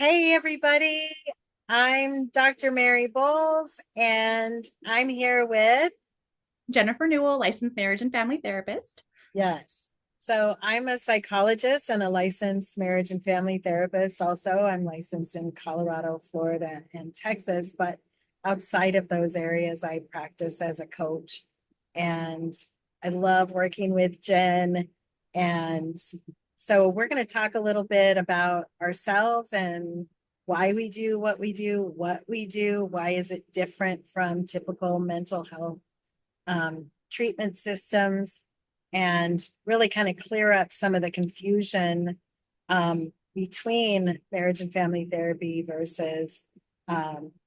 Hey, everybody. I'm Dr. Mary Bowles, and I'm here with, Jennifer Newell, licensed marriage and family therapist. yes. So I'm a psychologist and a licensed marriage and family therapist. Also, I'm licensed in Colorado, Florida, and Texas. But outside of those areas, I practice as a coach. And I love working with Jen. And so we're going to talk a little bit about ourselves and why we do what we do, why is it different from typical mental health treatment systems, and really kind of clear up some of the confusion between marriage and family therapy versus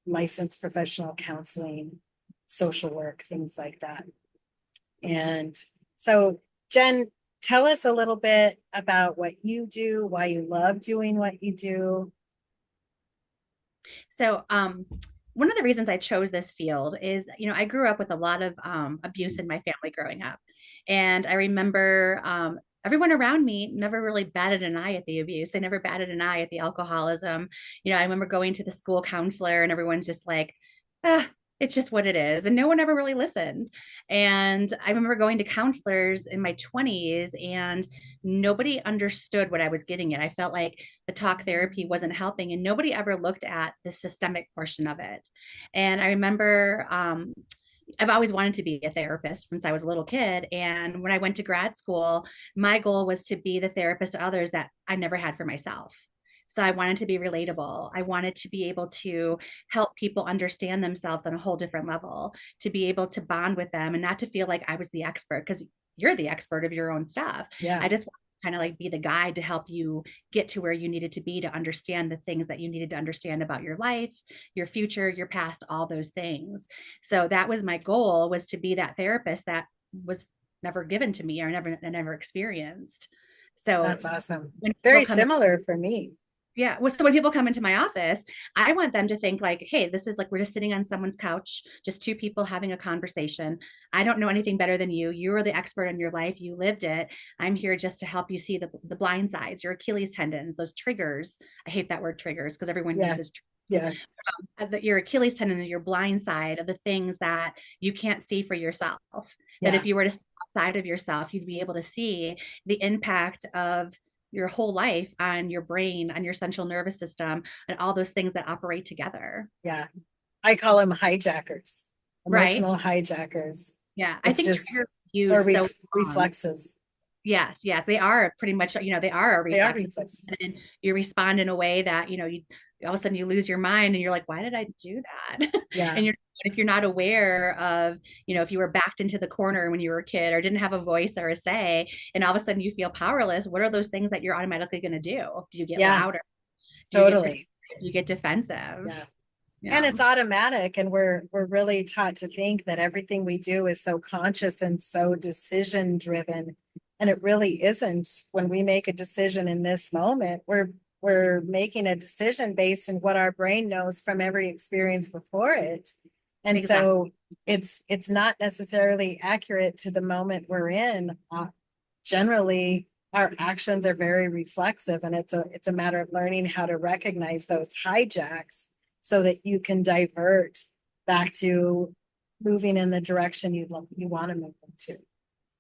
licensed professional counseling, social work, things like that. And so, Jen, tell us a little bit about what you do, why you love doing what you do. So, one of the reasons I chose this field is, I grew up with a lot of abuse in my family growing up. And I remember everyone around me never really batted an eye at the abuse. They never batted an eye at the alcoholism. I remember going to the school counselor and everyone's just like, ah, it's just what it is. And no one ever really listened. And I remember going to counselors in my 20s and nobody understood what I was getting at. I felt like the talk therapy wasn't helping and nobody ever looked at the systemic portion of it. And I remember I've always wanted to be a therapist since I was a little kid. And when I went to grad school, my goal was to be the therapist to others that I never had for myself. So I wanted to be relatable. I wanted to be able to help people understand themselves on a whole different level, to be able to bond with them and not to feel like I was the expert because you're the expert of your own stuff. Yeah, I just kind of like be the guide to help you get to where you needed to be to understand the things that you needed to understand about your life, your future, your past, all those things. So that was my goal, was to be that therapist that was never given to me or never experienced. So that's awesome. when people Very come in, similar for me. yeah, well, so when people come into my office, I want them to think like, hey, this is like we're just sitting on someone's couch, just two people having a conversation. I don't know anything better than you. You are the expert in your life. You lived it. I'm here just to help you see the blind sides, your Achilles tendons, those triggers. I hate that word triggers because everyone Yeah, uses yeah, your Achilles tendon is your blind side of the things that you can't see for yourself. That yeah. if you were to step outside of yourself, you'd be able to see the impact of your whole life on your brain, on your central nervous system, and all those things that operate together. Yeah. I call them hijackers, Right. emotional hijackers. Yeah. I It's think just, triggers or used so wrong. reflexes. Yes, yes, they are pretty much, they are a They are reflex. reflexes. And you respond in a way that, you all of a sudden you lose your mind and you're like, why did I do that? Yeah, And if you're not aware of, if you were backed into the corner when you were a kid or didn't have a voice or a say, and all of a sudden you feel powerless, what are those things that you're automatically going to do? Do you get yeah, louder? Do you get protective? totally. Do you get defensive? Yeah. And Yeah, it's automatic. And we're really taught to think that everything we do is so conscious and so decision driven. And it really isn't. When we make a decision in this moment, we're making a decision based on what our brain knows from every experience before it. And exactly. so it's not necessarily accurate to the moment we're in. Generally, our actions are very reflexive, and it's a matter of learning how to recognize those hijacks so that you can divert back to moving in the direction you want to move into.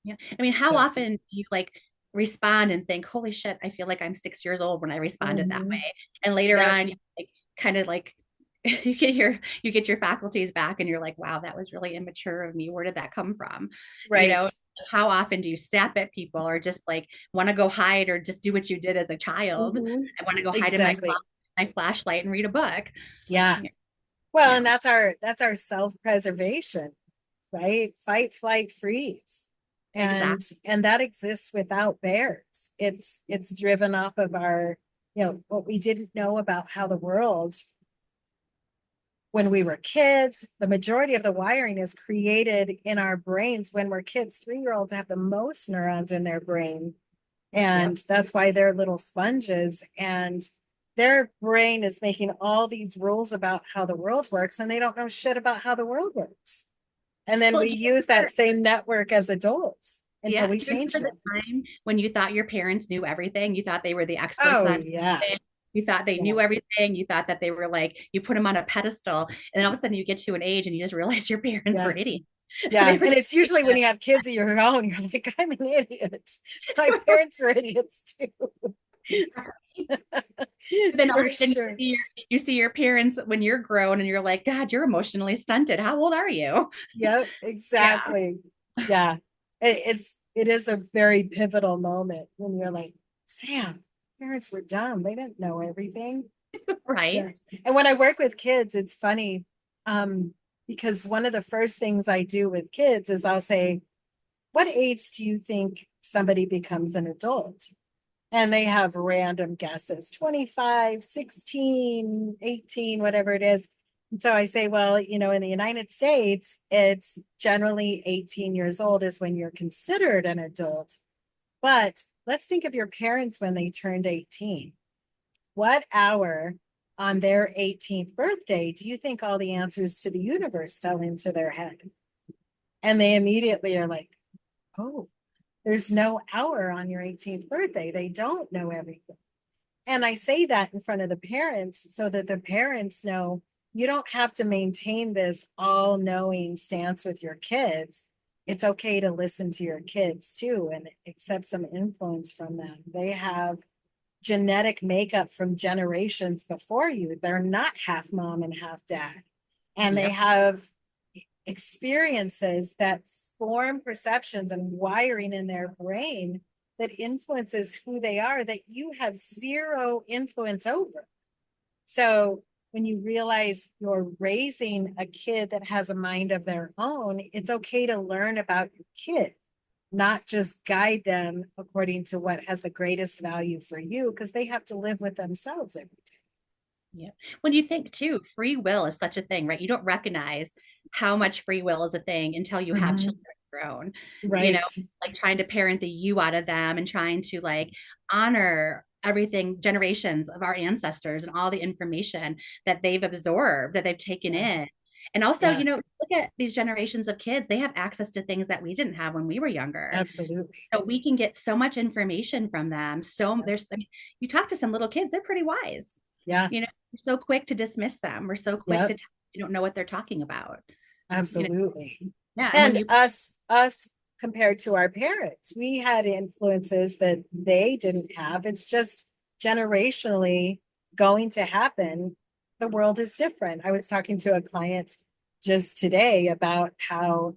Yeah. I mean, how So, often do you like respond and think, holy shit, I feel like I'm 6 years old when I responded that mhm. way. And later Yep, on, you like kind of like you get your faculties back and you're like, wow, that was really immature of me. Where did that come from? You right. know, how often do you snap at people or just like want to go hide or just do what you did as a child? Mhm. I want to go hide in my Exactly. my flashlight and read a book. Yeah. Yeah. Well, and Yeah. that's our self-preservation, right? Fight, flight, freeze. Exactly. And that exists without bears. It's driven off of our, what we didn't know about how the world when we were kids. The majority of the wiring is created in our brains when we're kids. 3-year-olds have the most neurons in their brain. Yep. And that's why they're little sponges. And their brain is making all these rules about how the world works, and they don't know shit about how the world works. And then Well, we do you use that remember, same network as adults until yeah. we Do you change remember them. the time when you thought your parents knew everything? You thought they were the experts Oh, on yeah. everything. You thought they Yeah. knew everything. You thought that they were like, you put them on a pedestal. And then all of a sudden you get to an age and you just realize your parents were Yeah. idiots. Yeah. They were And it's usually when you have kids of your own, you're like, I'm an idiot. My parents were idiots too. But then all of For a sudden sure. you see your parents when you're grown and you're like, God, you're emotionally stunted. How old are you? Yep, Yeah, exactly. Yeah. It is a very pivotal moment when you're like, damn, parents were dumb. They didn't know everything. right. Yes. And when I work with kids, it's funny, um, because one of the first things I do with kids is I'll say, what age do you think somebody becomes an adult? And they have random guesses, 25, 16, 18, whatever it is. And so I say, well, in the United States, it's generally 18 years old is when you're considered an adult. But let's think of your parents when they turned 18. What hour on their 18th birthday do you think all the answers to the universe fell into their head? And they immediately are like, oh, there's no hour on your 18th birthday. They don't know everything. And I say that in front of the parents so that the parents know you don't have to maintain this all knowing stance with your kids. It's okay to listen to your kids too and accept some influence from them. They have genetic makeup from generations before you. They're not half mom and half dad. And they Yep. have experiences that form perceptions and wiring in their brain that influences who they are that you have zero influence over. So when you realize you're raising a kid that has a mind of their own, it's okay to learn about your kid, not just guide them according to what has the greatest value for you, because they have to live with themselves every day. Yeah. When you think too, free will is such a thing, right? You don't recognize how much free will is a thing until you have Mhm. children of your own, Right. like trying to parent the you out of them and trying to like honor everything, generations of our ancestors and all the information that they've absorbed, that they've taken Yeah. in. And also, Yeah, look at these generations of kids, they have access to things that we didn't have when we were younger. absolutely. So we can get so much information from them. So Yeah. there's, I mean, you talk to some little kids, they're pretty wise. Yeah. We're so quick to dismiss them. We're so quick to Yep. tell you don't know what they're talking about. You know, Absolutely. yeah. And when And you us compared to our parents, we had influences that they didn't have. It's just generationally going to happen. The world is different. I was talking to a client just today about how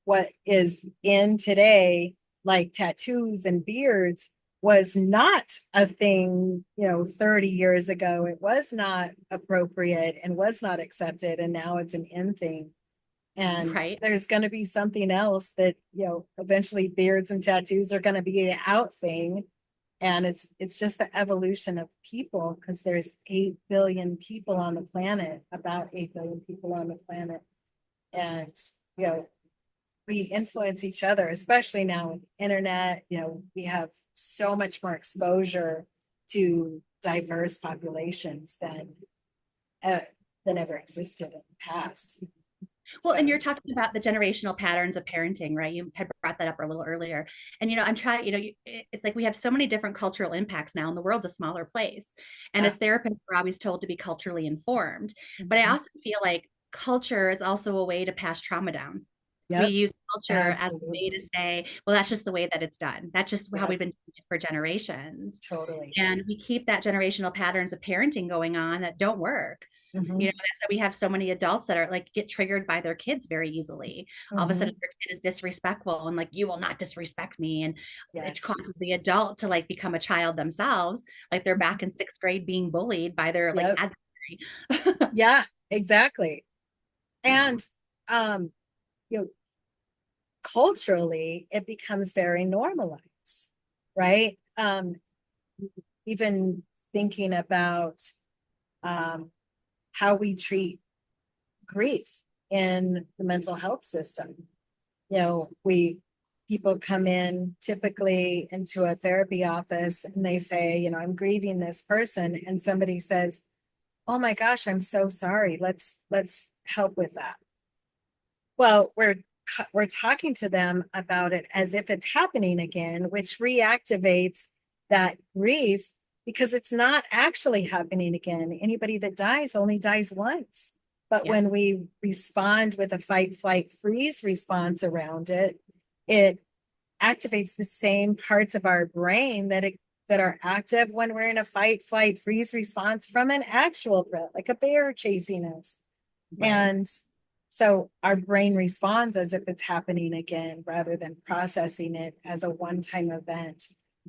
what is in today, like tattoos and beards, was not a thing, 30 years ago. It was not appropriate and was not accepted. And now it's an in thing. And right, there's going to be something else that, eventually beards and tattoos are going to be an out thing. And it's just the evolution of people because there's 8 billion people on the planet, about 8 billion people on the planet. And, you know, we influence each other, especially now with the internet. We have so much more exposure to diverse populations uh, than ever existed in the past. well, and So you're talking about the generational patterns of parenting, right? You had brought that up a little earlier. And I'm trying, it's like we have so many different cultural impacts now, and the world's a smaller place. And yeah. as therapists, we're always told to be culturally informed. But I Mhm. also feel like culture is also a way to pass trauma down. We Yep, use culture as a way absolutely. to say, well, that's just the way that it's done. That's just how Yep, we've been doing it for generations. totally. And we keep that generational patterns of parenting going on that don't work. Hmm. That's why we have so many adults that are like get triggered by their kids very easily. All of a sudden Hmm. their kid is disrespectful and like you will not disrespect me. And it Yes. causes the adult to like become a child themselves, like they're back in sixth grade being bullied by their like Yep. adversary. Yeah, exactly. Yeah. And um, you know, culturally, it becomes very normalized, right? Even thinking about um, how we treat grief in the mental health system. We people come in typically into a therapy office and they say, I'm grieving this person, and somebody says, "Oh my gosh, I'm so sorry. Let's help with that." Well, we're talking to them about it as if it's happening again, which reactivates that grief because it's not actually happening again. Anybody that dies only dies once. But Yep. when we respond with a fight, flight, freeze response around it, it activates the same parts of our brain that are active when we're in a fight, flight, freeze response from an actual threat, like a bear chasing us. Right. And so our brain responds as if it's happening again rather than processing it as a one-time event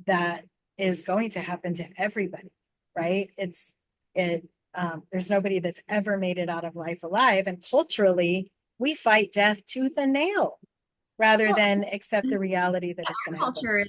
that is going to happen to everybody, right? There's nobody that's ever made it out of life alive. And culturally, we fight death tooth and nail rather Well, than accept the reality that it's going to happen. culture,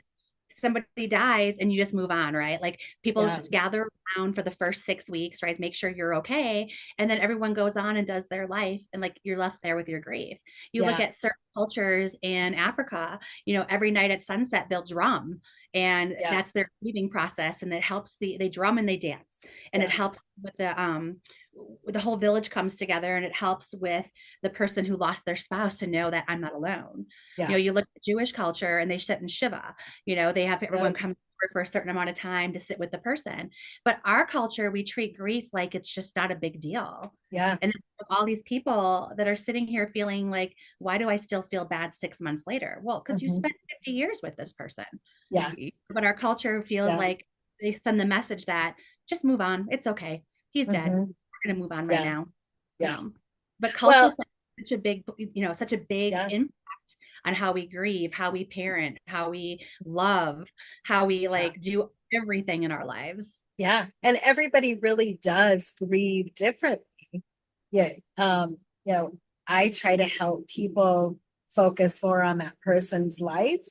somebody dies and you just move on, right? Like people Yeah, gather around for the first 6 weeks, right? Make sure you're okay. And then everyone goes on and does their life. And like you're left there with your grief. You look yeah, at certain cultures in Africa, every night at sunset, they'll drum. And yeah, that's their grieving process. And it helps they drum and they dance. And it yeah, helps with the whole village comes together and it helps with the person who lost their spouse to know that I'm not alone. yeah, You look at Jewish culture and they sit in Shiva. They have everyone yep, come for a certain amount of time to sit with the person. But our culture, we treat grief like it's just not a big deal. yeah, And then all these people that are sitting here feeling like, why do I still feel bad 6 months later? Well, because you mhm, spent 50 years with this person. yeah, But our culture feels yeah, like they send the message that just move on. It's okay. He's dead. mhm, We're going to move on right yeah, now. yeah. But culture Well, plays such a big yeah, impact on how we grieve, how we parent, how we love, how we yeah, like do everything in our lives. yeah. And everybody really does grieve differently. Yeah. You know, I try to help people focus more on that person's life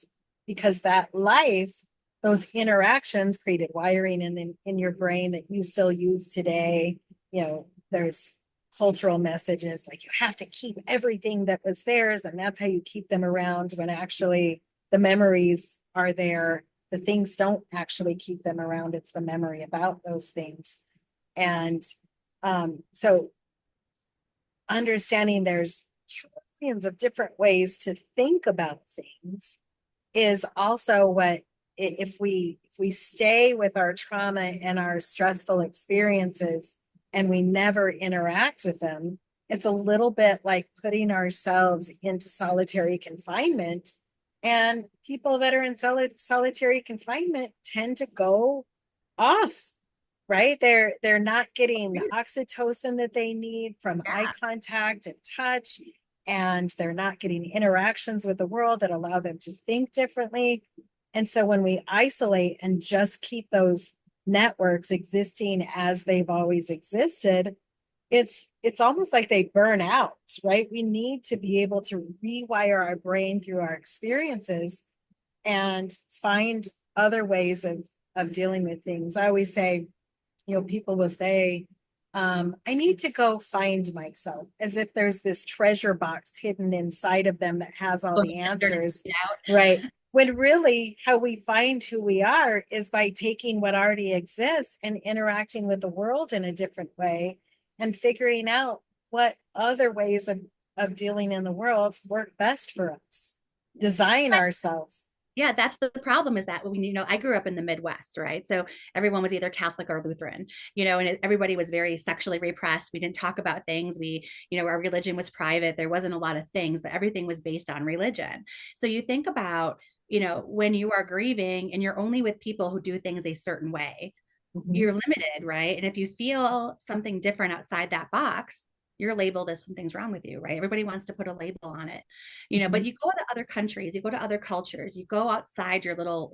because that life, those interactions created wiring in your brain that you still use today. There's cultural messages like you have to keep everything that was theirs, and that's how you keep them around when actually the memories are there. The things don't actually keep them around. It's the memory about those things. And so understanding there's trillions of different ways to think about things is also what if we stay with our trauma and our stressful experiences and we never interact with them, it's a little bit like putting ourselves into solitary confinement, and people that are in solitary confinement tend to go off, right? They're not getting the oxytocin that they need from eye Yeah. contact and touch, and they're not getting interactions with the world that allow them to think differently. And so when we isolate and just keep those networks existing as they've always existed, it's almost like they burn out, right? We need to be able to rewire our brain through our experiences and find other ways of dealing with things. I always say, people will say, I need to go find myself, as if there's this treasure box hidden inside of them that has all Go the answers, out. right? When really how we find who we are is by taking what already exists and interacting with the world in a different way and figuring out what other ways of dealing in the world work best for us. Design ourselves. Yeah, that's the problem is that I grew up in the Midwest, right? So everyone was either Catholic or Lutheran, and everybody was very sexually repressed. We didn't talk about things. Our religion was private. There wasn't a lot of things, but everything was based on religion. So you think about, when you are grieving and you're only with people who do things a certain way, Mhm. you're limited, right? And if you feel something different outside that box, you're labeled as something's wrong with you, right? Everybody wants to put a label on it, but Mhm. you go to other countries, you go to other cultures, you go outside your little,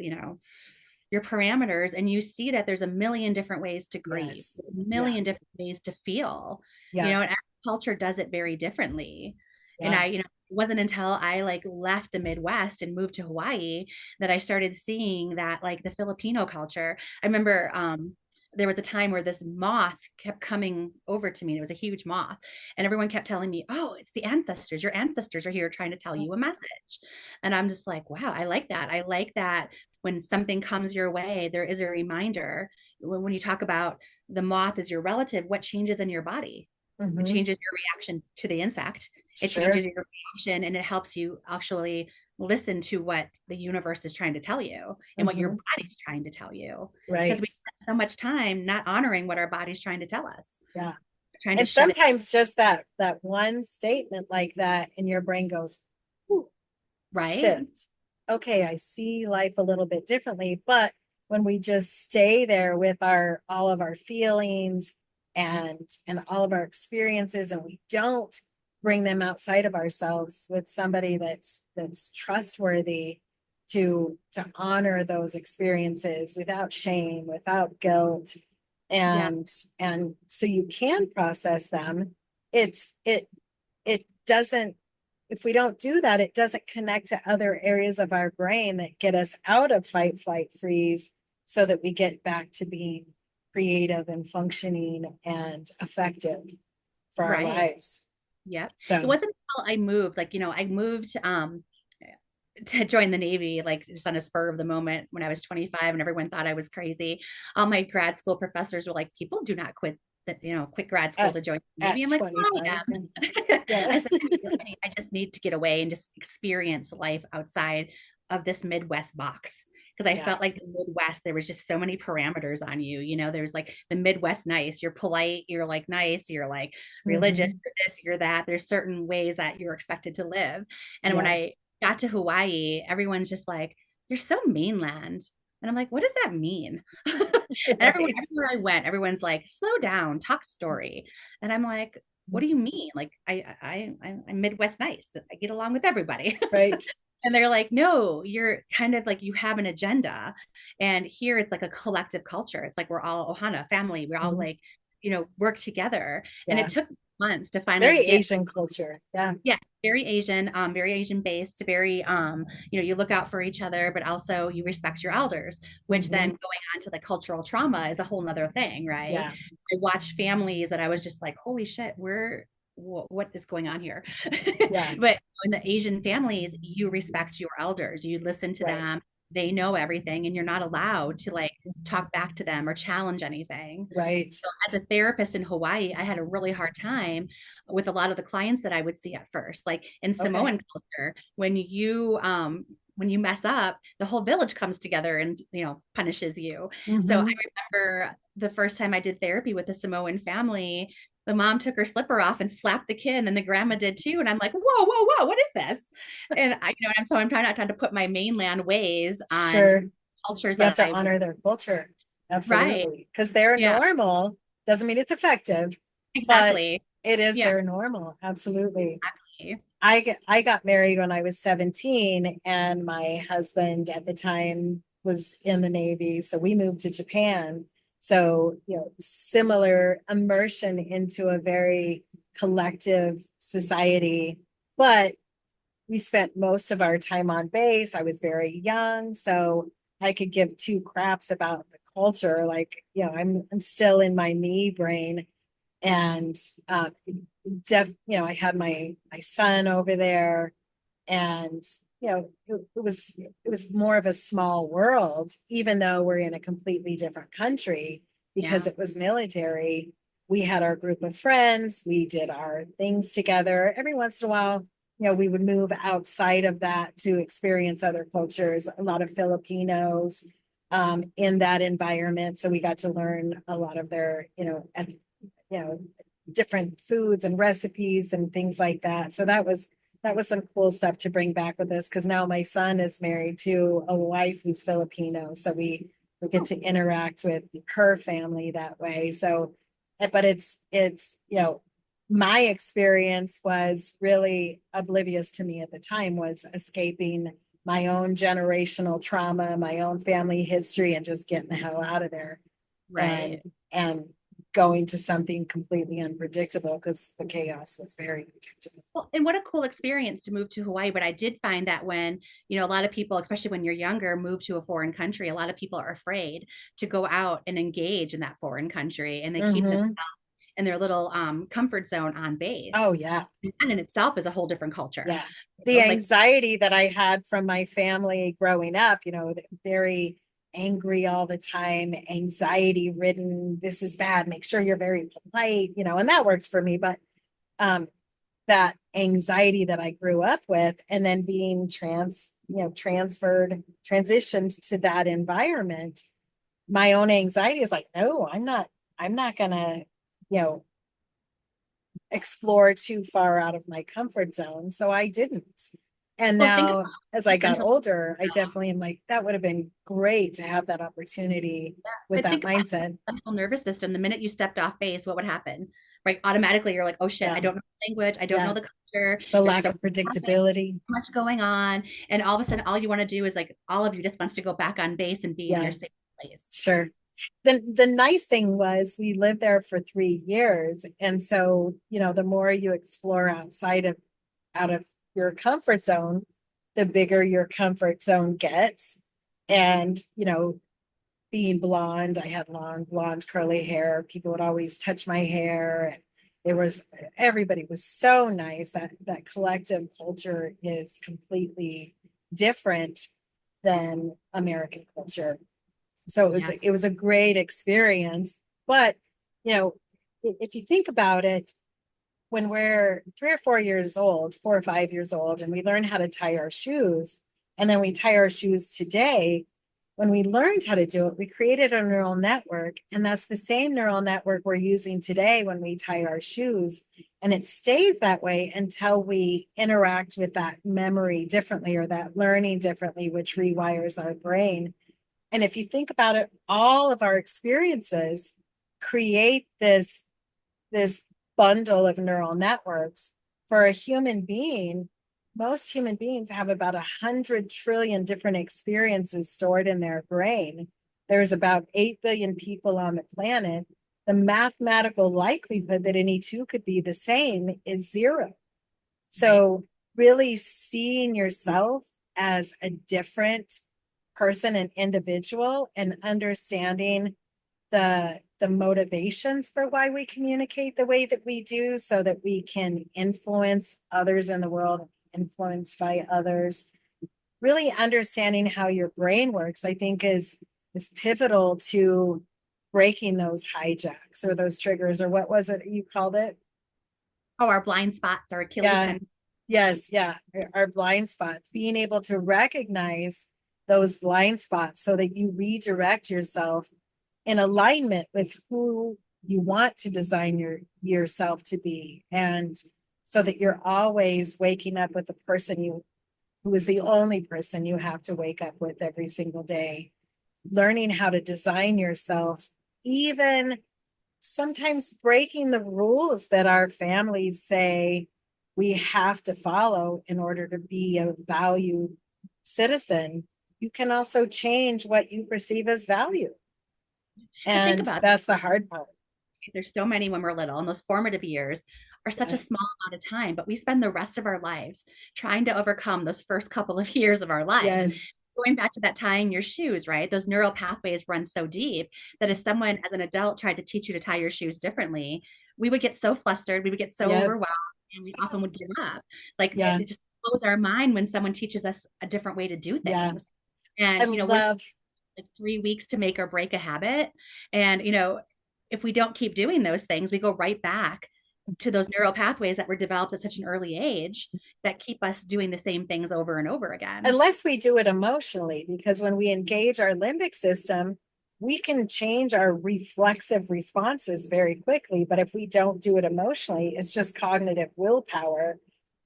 your parameters, and you see that there's a million different ways to grieve, Yes. a Yeah. million different ways to feel, Yeah. and our culture does it very differently. And Yeah. it wasn't until I like left the Midwest and moved to Hawaii that I started seeing that like the Filipino culture. I remember there was a time where this moth kept coming over to me. It was a huge moth. And everyone kept telling me, oh, it's the ancestors. Your ancestors are here trying to tell you a message. And I'm just like, wow, I like that. I like that when something comes your way, there is a reminder. When you talk about the moth as your relative, what changes in your body? It Mhm. changes your reaction to the insect. It changes Sure. your reaction and it helps you actually listen to what the universe is trying to tell you and what your Mhm. body's trying to tell you. Because we Right. so much time not honoring what our body's trying to tell us, Yeah. trying to And shut it, sometimes just that one statement like that, and your brain goes, "Ooh, right? shift. Okay, I see life a little bit differently." But when we just stay there with our all of our feelings and all of our experiences, and we don't bring them outside of ourselves with somebody that's trustworthy to honor those experiences without shame, without guilt, Yeah. and so you can process them. It doesn't, if we don't do that, it doesn't connect to other areas of our brain that get us out of fight, flight, freeze, so that we get back to being creative and functioning and effective for our Right. lives. Yep. It So, wasn't until I moved, like, I moved to join the Navy, like just on a spur of the moment when I was 25 and everyone thought I was crazy. All my grad school professors were like, people do not quit grad school at, to join the Navy. at I'm like, 25, I am. yeah. I said, I just need to get away and just experience life outside of this Midwest box. Because I Yeah. felt like the Midwest, there was just so many parameters on you. There's like the Midwest nice, you're polite, you're like nice, you're like religious, Mhm. you're this, you're that. There's certain ways that you're expected to live. And when Yeah. I got to Hawaii, everyone's just like, you're so mainland. And I'm like, what does that mean? And Right. everywhere I went, everyone's like, slow down, talk story. And I'm like, what do you mean? Like, I'm Midwest nice. I get along with everybody. Right. And they're like, no, you're kind of like, you have an agenda. And here it's like a collective culture. It's like we're all Ohana family. We all Mhm. like, work together. And Yeah. it took months to finally Very get, Asian culture. Yeah. yeah, very Asian based, very you look out for each other, but also you respect your elders, which then Mhm. going on to the cultural trauma is a whole nother thing, right? Yeah. I watched families that I was just like, holy shit, what is going on here? Yeah. But in the Asian families, you respect your elders, you listen to Right. them, they know everything, and you're not allowed to like talk back to them or challenge anything. Right. So as a therapist in Hawaii, I had a really hard time with a lot of the clients that I would see at first. Like in Okay. Samoan culture, when you mess up, the whole village comes together and punishes you. So I Mhm. remember the first time I did therapy with a Samoan family, the mom took her slipper off and slapped the kid, and the grandma did too. And I'm like, whoa, whoa, whoa, what is this? And I'm trying not trying to put my mainland ways on Sure. cultures You have that to I was honor their culture. right. Absolutely. Because they're Yeah, normal. Doesn't mean it's effective, but exactly. it is Yeah, their normal. Absolutely. exactly. I got married when I was 17, and my husband at the time was in the Navy. So we moved to Japan. So, similar immersion into a very collective society. But we spent most of our time on base. I was very young, so I could give two craps about the culture. Like, I'm still in my me brain, and uh, I had my son over there, and it was more of a small world, even though we're in a completely different country because Yeah. it was military. We had our group of friends, we did our things together. Every once in a while, we would move outside of that to experience other cultures. A lot of Filipinos in that environment, so we got to learn a lot of their you know different foods and recipes and things like that. So that was some cool stuff to bring back with us, because now my son is married to a wife who's Filipino. So we get Oh, to interact with her family that way. So, but it's my experience was really oblivious to me at the time, was escaping my own generational trauma, my own family history, and just getting the hell out of there, and right. and going to something completely unpredictable, because the chaos was very predictable. Well, and what a cool experience to move to Hawaii. But I did find that when, a lot of people, especially when you're younger, move to a foreign country, a lot of people are afraid to go out and engage in that foreign country, and they keep them Mm-hmm. in their little comfort zone on Oh base. yeah. And that in itself is a whole different culture. Yeah. The Like, anxiety that I had from my family growing up, very angry all the time, anxiety ridden. This is bad. Make sure you're very polite, and that works for me. But um, that anxiety that I grew up with, and then being transitioned to that environment, my own anxiety is like, no, I'm not gonna, you know, explore too far out of my comfort zone. So I didn't. And Well, think about now as your I got central, older, I definitely am like, that would have been great to have that opportunity with but that think about mindset. the central nervous system. The minute you stepped off base, what would happen? Right? Automatically, you're like, oh shit, I Yeah. don't know the language. I don't know Yeah. the culture. The There's lack so of predictability. much going on. And all of a sudden, all you want to do is like, all of you just wants to go back on base and be in Yeah, your safe place. sure. The nice thing was we lived there for 3 years. And so, you know, the more you explore outside of out of your comfort zone, the bigger your comfort zone gets. And, you know, being blonde, I had long blonde curly hair. People would always touch my hair. And it was everybody was so nice. That collective culture is completely different than American culture. So Yeah. it was a great experience. But you know, if you think about it, when we're 3 or 4 years old, 4 or 5 years old, and we learn how to tie our shoes, and then we tie our shoes today, when we learned how to do it, we created a neural network. And that's the same neural network we're using today when we tie our shoes. And it stays that way until we interact with that memory differently or that learning differently, which rewires our brain. And if you think about it, all of our experiences create this bundle of neural networks. For a human being, most human beings have about 100 trillion different experiences stored in their brain. There's about 8 billion people on the planet. The mathematical likelihood that any two could be the same is zero. Right. So really seeing yourself as a different person and individual and understanding the motivations for why we communicate the way that we do so that we can influence others in the world, influenced by others. Really understanding how your brain works, I think is pivotal to breaking those hijacks or those triggers, or what was it that you called it? Oh, our blind spots, our Achilles Yeah. tendon. Yes, yeah. Our blind spots, being able to recognize those blind spots so that you redirect yourself in alignment with who you want to design yourself to be. And so that you're always waking up with the person you who is the only person you have to wake up with every single day. Learning how to design yourself, even sometimes breaking the rules that our families say we have to follow in order to be a valued citizen. You can also change what you perceive as value. But think And about that's the hard part. it. There's so many when we're little, and those formative years are such Yeah. a small amount of time, but we spend the rest of our lives trying to overcome those first couple of years of our lives. Yes. Going back to that tying your shoes, right? Those neural pathways run so deep that if someone as an adult tried to teach you to tie your shoes differently, we would get so flustered, we would get so Yep. overwhelmed, and we often would give up. Like Yeah. it just blows our mind when someone teaches us a different way to do Yeah. things. I And we're love, like 3 weeks to make or break a habit. And if we don't keep doing those things, we go right back to those neural pathways that were developed at such an early age that keep us doing the same things over and over again. unless we do it emotionally, because when we engage our limbic system, we can change our reflexive responses very quickly. But if we don't do it emotionally, it's just cognitive willpower.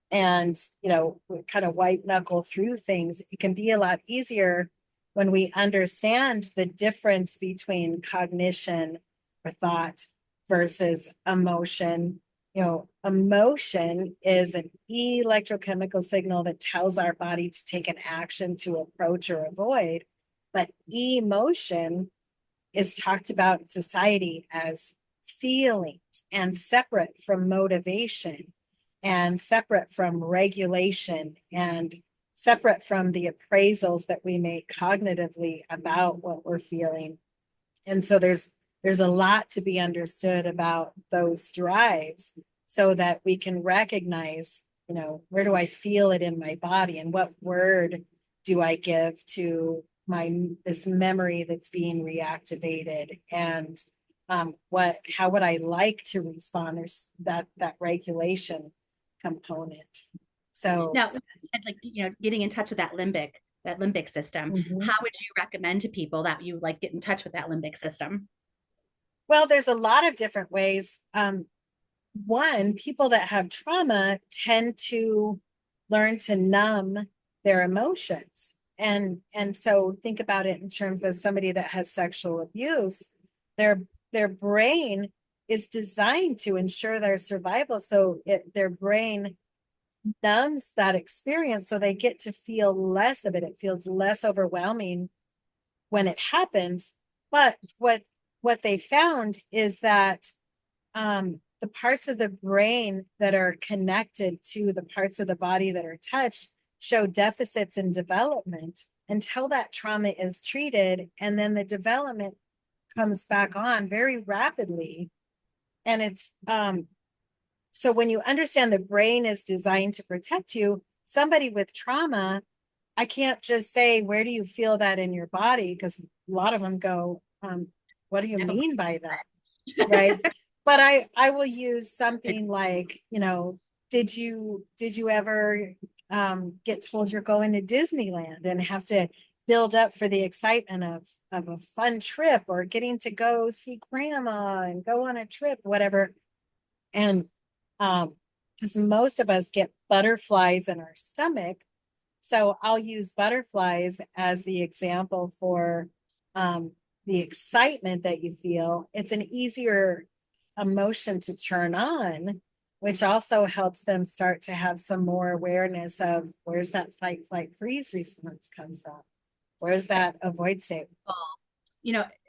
And, you know, we kind of white knuckle through things. It can be a lot easier when we understand the difference between cognition or thought versus emotion. You know, emotion is an electrochemical signal that tells our body to take an action to approach or avoid. But emotion is talked about in society as feelings and separate from motivation and separate from regulation and separate from the appraisals that we make cognitively about what we're feeling. And so there's a lot to be understood about those drives so that we can recognize, you know, where do I feel it in my body and what word do I give to my this memory that's being reactivated, and what how would I like to respond? There's that regulation component. So Now, like getting in touch with that limbic that limbic system. Mhm. How would you recommend to people that you like get in touch with that limbic system? Well, there's a lot of different ways. One, people that have trauma tend to learn to numb their emotions. And so think about it in terms of somebody that has sexual abuse. Their their brain is designed to ensure their survival. So their brain numbs that experience so they get to feel less of it. It feels less overwhelming when it happens. But what they found is that the parts of the brain that are connected to the parts of the body that are touched show deficits in development until that trauma is treated. And then the development comes back on very rapidly. And so when you understand the brain is designed to protect you, somebody with trauma, I can't just say, where do you feel that in your body? Because a lot of them go, what do you mean by that? Right. But I will use something like, did you ever get told you're going to Disneyland and have to build up for the excitement of a fun trip, or getting to go see grandma and go on a trip, whatever. And because most of us get butterflies in our stomach, so I'll use butterflies as the example for the excitement that you feel. It's an easier emotion to turn on, which also helps them start to have some more awareness of, where's that fight, flight, freeze response come from? Where's that avoid state?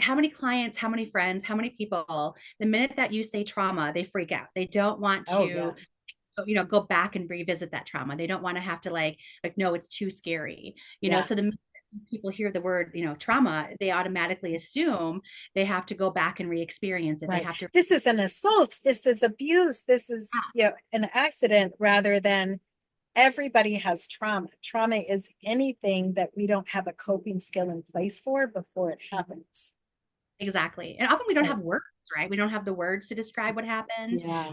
How many clients, how many friends, how many people, the minute that you say trauma, they freak out. They don't want Oh, yeah. to, go back and revisit that trauma. They don't want to have to no, it's too scary. Yeah. So the minute people hear the word, trauma, they automatically assume they have to go back and re-experience it. They Right. have to. This is an assault. This is abuse. This is, an accident, rather than everybody has trauma. Trauma is anything that we don't have a coping skill in place for before it happens. Exactly. And often we don't So, have words, right? We don't have the words to describe what happened, yeah,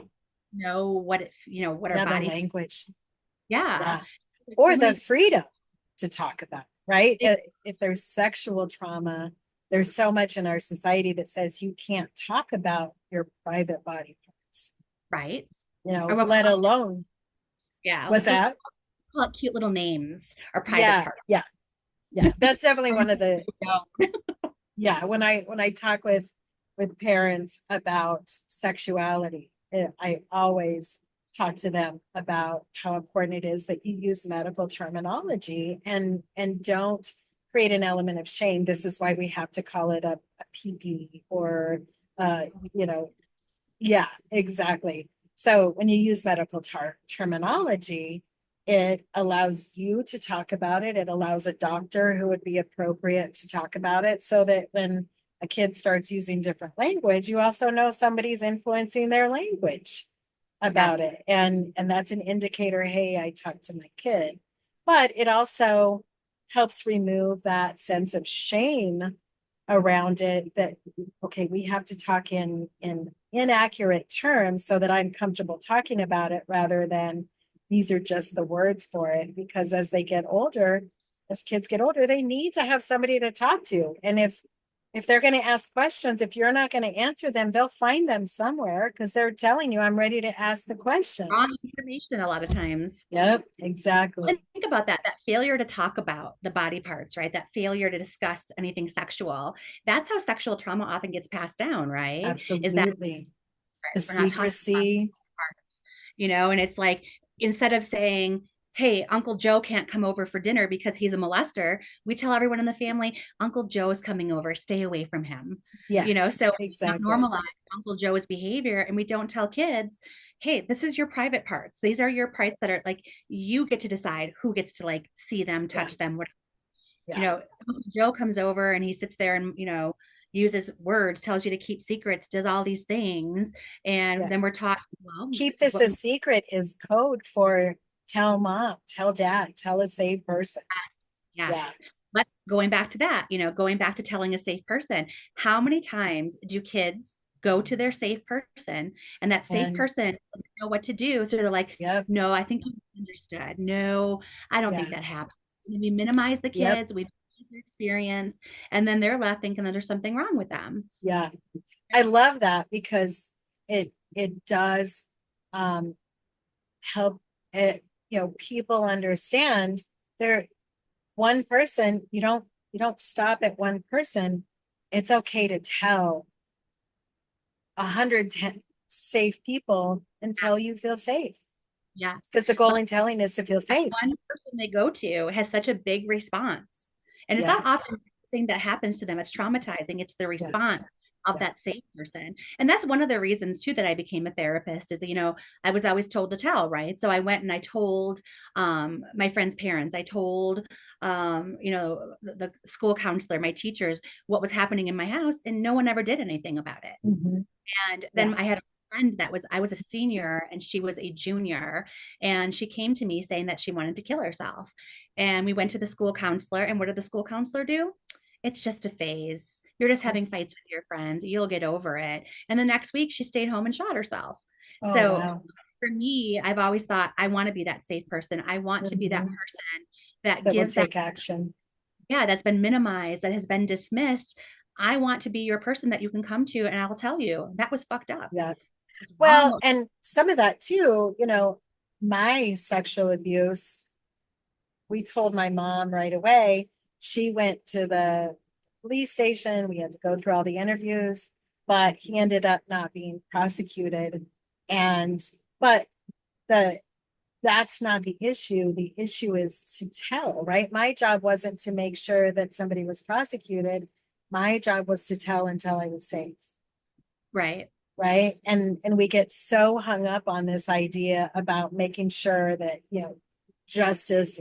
know what it, what our yeah, the body, language. yeah. Yeah. It's Or the really, freedom to talk about, right? If there's sexual trauma, there's so much in our society that says you can't talk about your private body parts, right. Or let alone yeah, what's that? call it cute little names or private Yeah, parts. yeah, yeah. That's definitely one of the, yeah, when I talk with parents about sexuality, I always talk to them about how important it is that you use medical terminology, and don't create an element of shame. This is why we have to call it a PP, or you know yeah, exactly. So when you use medical terminology, it allows you to talk about it. It allows a doctor who would be appropriate to talk about it, so that when a kid starts using different language, you also know somebody's influencing their language Yeah. about it. And that's an indicator, hey, I talked to my kid. But it also helps remove that sense of shame around it, that okay, we have to talk in inaccurate terms so that I'm comfortable talking about it, rather than these are just the words for it. Because as kids get older, they need to have somebody to talk to. And if they're going to ask questions, if you're not going to answer them, they'll find them somewhere, because they're telling you, I'm ready to ask the question. Wrong information a lot of times. Yep, And exactly. think about that failure to talk about the body parts, right? That failure to discuss anything sexual. That's how sexual trauma often gets passed down, right? Is that Absolutely. The we're not talking about secrecy. parts, and it's like, instead of saying, hey, Uncle Joe can't come over for dinner because he's a molester, we tell everyone in the family, Uncle Joe's coming over, stay away from him. Yes, So we don't exactly. normalize Uncle Joe's behavior, and we don't tell kids, hey, this is your private parts. These are your parts that are like, you get to decide who gets to like see them, Yeah, touch them, whatever. yeah, Uncle Joe comes over and he sits there and, uses words, tells you to keep secrets, does all these things. And yeah. then we're taught, well, Keep this is this what a we, secret is code for tell mom, tell dad, tell a safe person. yeah. Yeah. But going back to that, going back to telling a safe person, how many times do kids go to their safe person and that safe And person doesn't know what to do? So they're like, yep, no, I think you understood. No, I don't think yeah. that happened. We minimize the Yep. kids, we minimize their experience, and then they're left thinking that there's something wrong with them. Yeah. I love that because it does um help it, people understand they're one person, you don't stop at one person. It's okay to tell 110 safe people until you feel safe. Yes. Because the goal in telling is to feel That safe. one person they go to has such a big response. And it's not Yes. often the thing that happens to them. It's traumatizing. It's the Yes. response of Yeah. that safe person. And that's one of the reasons too that I became a therapist is that, I was always told to tell, right? So I went and I told my friend's parents, I told the school counselor, my teachers, what was happening in my house, and no one ever did anything about it. Mhm. And Yeah. then I had a friend I was a senior and she was a junior. And she came to me saying that she wanted to kill herself. And we went to the school counselor. And what did the school counselor do? It's just a phase. You're just having fights with your friends. You'll get over it. And the next week, she stayed home and shot herself. Oh, So wow. for me, I've always thought I want to be that safe person. I want to be that Mhm. person that That will gives that, take action. yeah, that's been minimized, that has been dismissed. I want to be your person that you can come to, and I'll tell you that was fucked up. Yeah. It's Well, wrong. and some of that too, my sexual abuse, we told my mom right away. She went to the police station. We had to go through all the interviews, but he ended up not being prosecuted. And, but the, that's not the issue. The issue is to tell, right? My job wasn't to make sure that somebody was prosecuted. My job was to tell until I was safe. Right. Right. And we get so hung up on this idea about making sure that, justice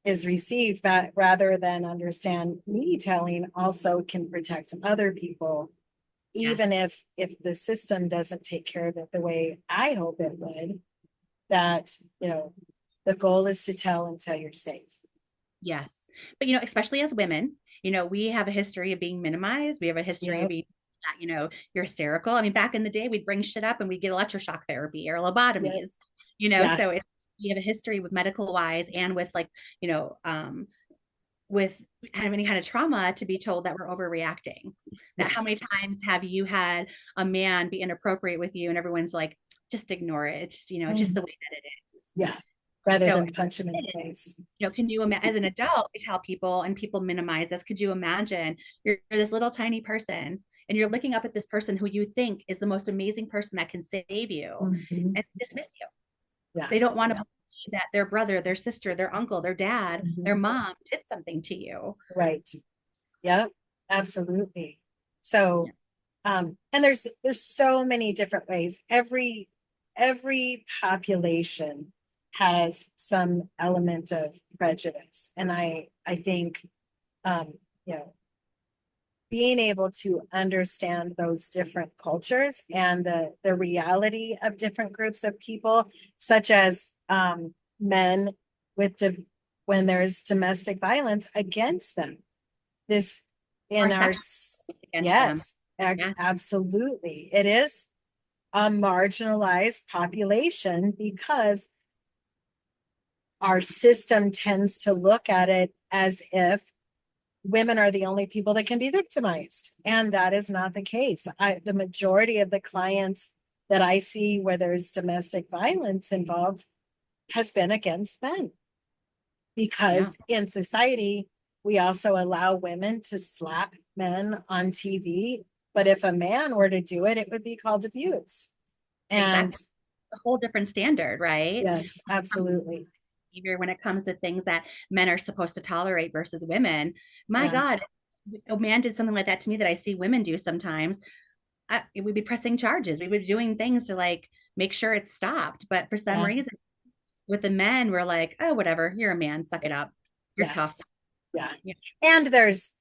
is received, that rather than understand me telling also can protect other people, Yes. even if the system doesn't take care of it the way I hope it would, that, the goal is to tell until you're safe. Yes. But, especially as women, we have a history of being minimized. We have a history of Yep. being, you're hysterical. I mean, back in the day, we'd bring shit up and we'd get electroshock therapy or Yep. lobotomies, Yeah. so we have a history with medical wise and with like, with having any kind of trauma to be told that we're overreacting. That how Yes. many times have you had a man be inappropriate with you and everyone's like, just ignore it. It's just, it's just Mhm. the way that it is. Yeah. Rather So than punch him in the face. can you imagine as an adult, we tell people and people minimize this. Could you imagine you're this little tiny person and you're looking up at this person who you think is the most amazing person that can save you Mhm. and dismiss you? Yeah. They don't want to believe that their brother, their sister, their uncle, their dad, their Mhm. mom did something to you. Right. Yep, absolutely. So, Yeah. and there's so many different ways. Every population has some element of prejudice, and I think, um, you know, being able to understand those different cultures and the reality of different groups of people, such as men with when there's domestic violence against them, this Or in our sex against them. yes, Yeah, absolutely, it is a marginalized population because our system tends to look at it as if women are the only people that can be victimized, and that is not the case. The majority of the clients that I see where there's domestic violence involved has been against men, yeah, because in society, we also allow women to slap men on TV. But if a man were to do it, it would be called abuse. And exactly. A whole different standard, right? yes, absolutely. Behavior when it comes to things that men are supposed to tolerate versus women. My Yeah. God, a man did something like that to me that I see women do sometimes. We'd be pressing charges. We would be doing things to like make sure it stopped. But for some Yeah. reason, with the men, we're like, oh, whatever. You're a man. Suck it up. You're Yeah. tough. Yeah. Yeah. And there's,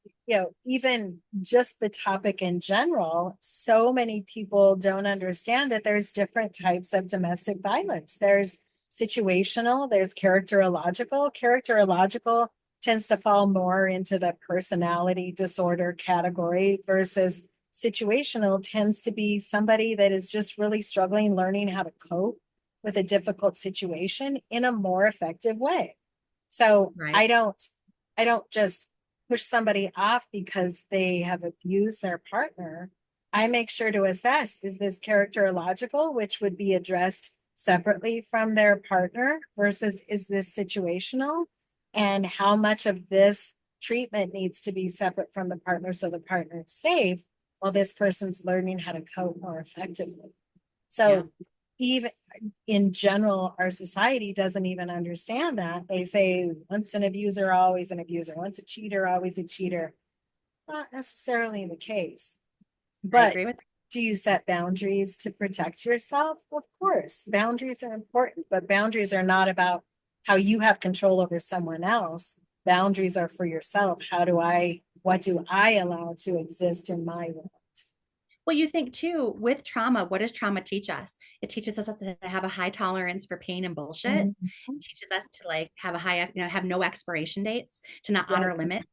even just the topic in general, so many people don't understand that there's different types of domestic violence. There's situational, there's characterological. Characterological tends to fall more into the personality disorder category, versus situational tends to be somebody that is just really struggling, learning how to cope with a difficult situation in a more effective way. So Right. I don't just push somebody off because they have abused their partner. I make sure to assess, is this characterological, which would be addressed separately from their partner, versus is this situational? And how much of this treatment needs to be separate from the partner so the partner is safe while this person's learning how to cope more effectively. Yeah. So even in general, our society doesn't even understand that. They say once an abuser, always an abuser, once a cheater, always a cheater. Not necessarily the case. I But agree with do you set boundaries to protect yourself? Of course, boundaries are important, but boundaries are not about how you have control over someone else. Boundaries are for yourself. What do I allow to exist in my world? Well, you think too, with trauma, what does trauma teach us? It teaches us to have a high tolerance for pain and bullshit. Mhm. It teaches us to like have a high, have no expiration dates, to not Yep, honor limits.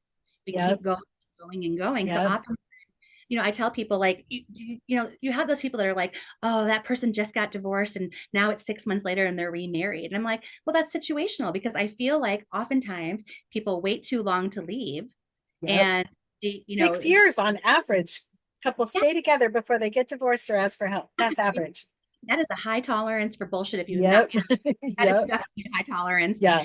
We yep, keep going and going. So yep. often, I tell people like, you have those people that are like, oh, that person just got divorced and now it's 6 months later and they're remarried. And I'm like, well, that's situational because I feel like oftentimes people wait too long to leave Yep. and, 6 years on average. Couples yeah, stay together before they get divorced or ask for help. That's average. that is a high tolerance for bullshit. If you have not Yep. passed, that is Yep. definitely high tolerance. Yeah.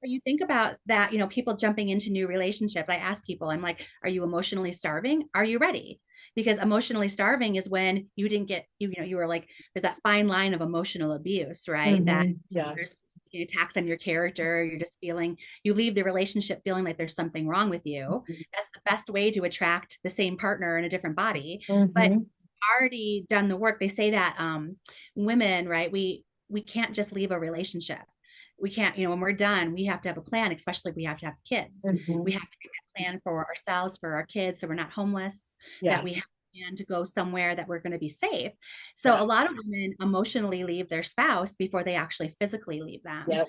You think about that, people jumping into new relationships. I ask people, I'm like, are you emotionally starving? Are you ready? Because emotionally starving is when you didn't get, you were like, there's that fine line of emotional abuse, right? That Yeah. there's attacks on your character. You're just feeling, you leave the relationship feeling like there's something wrong with you. That's the best way to attract the same partner in a different body. But Mm-hmm. already done the work. They say that women, right? We can't just leave a relationship. We can't, when we're done, we have to have a plan, especially if we have to have kids. We Mm-hmm. have to make that plan for ourselves, for our kids, so we're not homeless, that Yeah. we have a plan to go somewhere that we're going to be safe. So Yeah. a lot of women emotionally leave their spouse before they actually physically leave them. Yeah.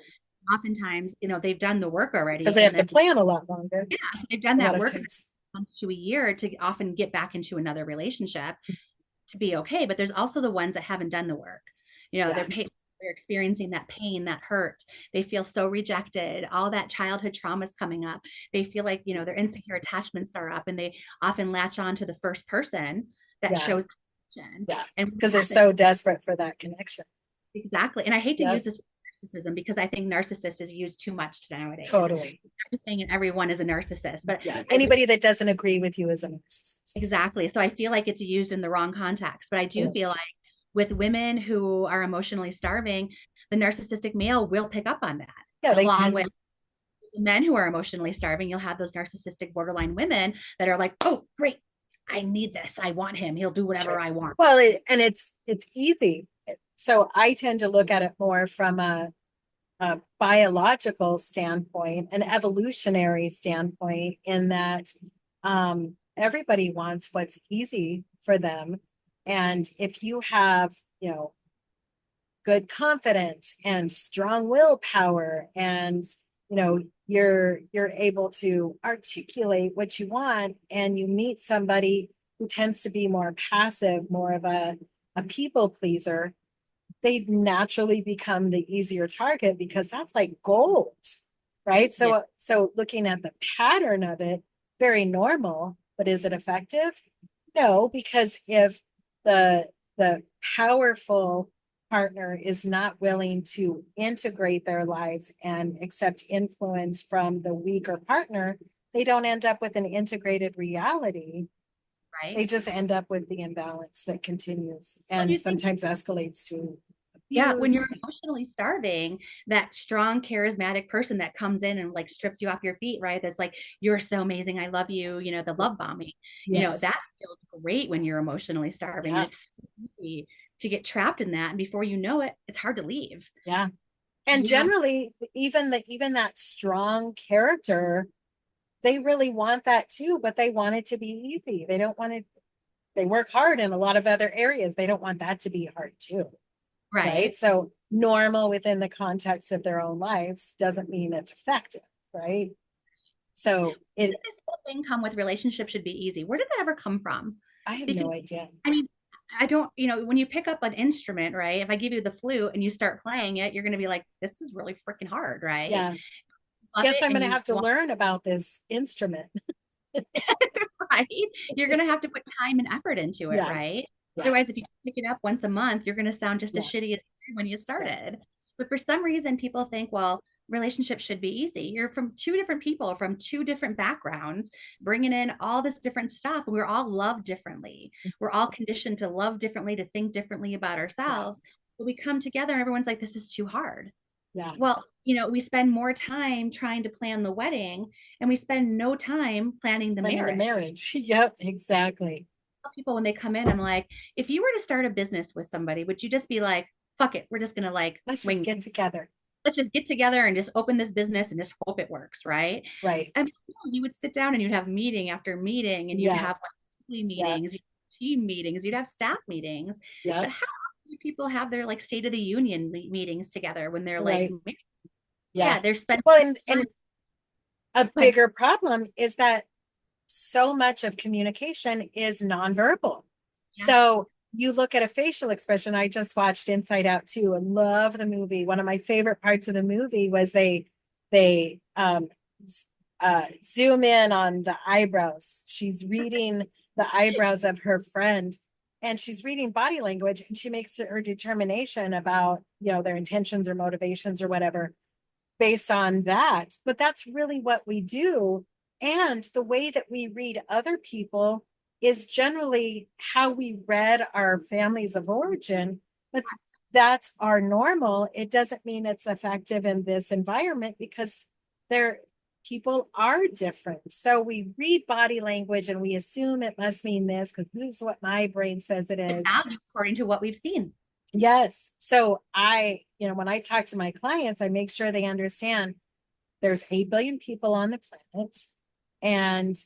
Oftentimes, they've done the work Because already, they have and to then plan a lot longer, they've done a lot that of work times. to a year to often get back into another relationship to be okay. But there's also the ones that haven't done the work. Yeah. They're experiencing that pain, that hurt. They feel so rejected. All that childhood trauma is coming up. They feel like, their insecure attachments are up and they often latch on to the first person that Yeah. shows connection. Yeah. And what Because they're happens so desperate for that connection. exactly. And I hate to use Yep. this narcissism because I think narcissist is used too much nowadays. Totally. Everything and everyone is a narcissist, but Yeah. I Anybody that doesn't agree with you is a narcissist. exactly. So I feel like it's used in the wrong context, but I do feel Correct. like with women who are emotionally starving, the narcissistic male will pick up on that. Yeah. They Along with tend, the men who are emotionally starving, you'll have those narcissistic borderline women that are like, oh, great. I need this. I want him. He'll do whatever sure. I want. Well, and it's easy. So I tend to look at it more from a biological standpoint, an evolutionary standpoint, in that everybody wants what's easy for them. And if you have, good confidence and strong willpower, and you're able to articulate what you want, and you meet somebody who tends to be more passive, more of a people pleaser, they naturally become the easier target because that's like gold, right? Yeah. So looking at the pattern of it, very normal, but is it effective? No, because if the the powerful partner is not willing to integrate their lives and accept influence from the weaker partner, they don't end up with an integrated reality. Right. They just end up with the imbalance that continues What do and you think? sometimes escalates to Yeah, when abuse. you're emotionally starving, that strong, charismatic person that comes in and like strips you off your feet, right? That's like, you're so amazing. I love you, the love bombing, Yes. that feels great when you're emotionally starving. And Yeah. it's easy to get trapped in that. And before you know it, it's hard to leave. Yeah. And You have, generally, even that strong character, they really want that too, but they want it to be easy. They don't want it, they work hard in a lot of other areas. They don't want that to be hard too. Right. right. So normal within the context of their own lives doesn't mean it's effective. Right. So Where did this whole thing come with relationship should be easy? Where did that ever come from? I have Because no idea. I mean, I don't, when you pick up an instrument, right? If I give you the flute and you start playing it, you're going to be like, this is really freaking hard, right? Yeah. love guess it I'm and going to you have to want learn about this instrument. right? You're going to have to put time and effort into it, Yeah, right? yeah, Otherwise, if you pick it up once a month, you're going to sound just as yeah, shitty as you did when you yeah, started. But for some reason, people think, well, relationships should be easy. You're from two different people from two different backgrounds, bringing in all this different stuff. We're all loved differently. We're all conditioned to love differently, to think differently about yeah, ourselves. But we come together and everyone's like, this is too hard. yeah. Well, we spend more time trying to plan the wedding and we spend no time planning the Planning the marriage. marriage. Yep, exactly. People when they come in, I'm like, if you were to start a business with somebody, would you just be like, fuck it, we're just gonna like Let's just wing, get together. let's just get together and just open this business and just hope it works, right? Right. And you would sit down and you'd have meeting after meeting and you'd Yeah, have like weekly yeah, meetings, team meetings, you'd have staff meetings. yeah, But how do people have their like State of the Union meetings together when they're like, right. Yeah. yeah, they're spending Well, time. and a But bigger problem is that so much of communication is nonverbal. yeah, So you look at a facial expression. I just watched Inside Out 2. I love the movie. One of my favorite parts of the movie was they zoom in on the eyebrows. She's reading the eyebrows of her friend, and she's reading body language, and she makes her determination about their intentions or motivations or whatever based on that. But that's really what we do. And the way that we read other people is generally how we read our families of origin. But that's our normal. It doesn't mean it's effective in this environment because there people are different. So we read body language and we assume it must mean this because this is what my brain says it the is. value according to what we've seen. Yes. So when I talk to my clients, I make sure they understand there's 8 billion people on the planet, and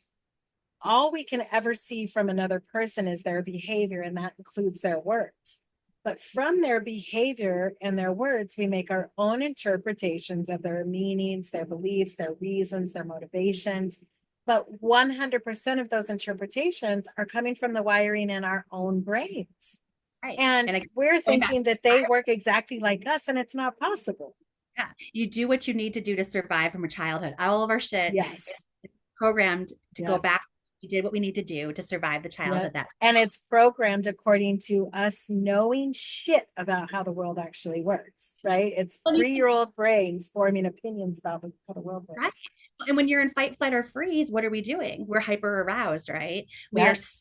all we can ever see from another person is their behavior, and that includes their words. But from their behavior and their words, we make our own interpretations of their meanings, their beliefs, their reasons, their motivations. But 100% of those interpretations are coming from the wiring in our own brains. Right. And And we're going back, thinking that they work exactly like us, and it's not possible. yeah, you do what you need to do to survive from a childhood. All of our shit Yes. is programmed to go Yeah. back. We did what we need to do to survive the Yeah. childhood that. And it's programmed according to us knowing shit about how the world actually works, right? It's Well, 3-year-old brains forming opinions about how the world right. works. And when you're in fight, flight, or freeze, what are we doing? We're hyper aroused, right? We are Yes.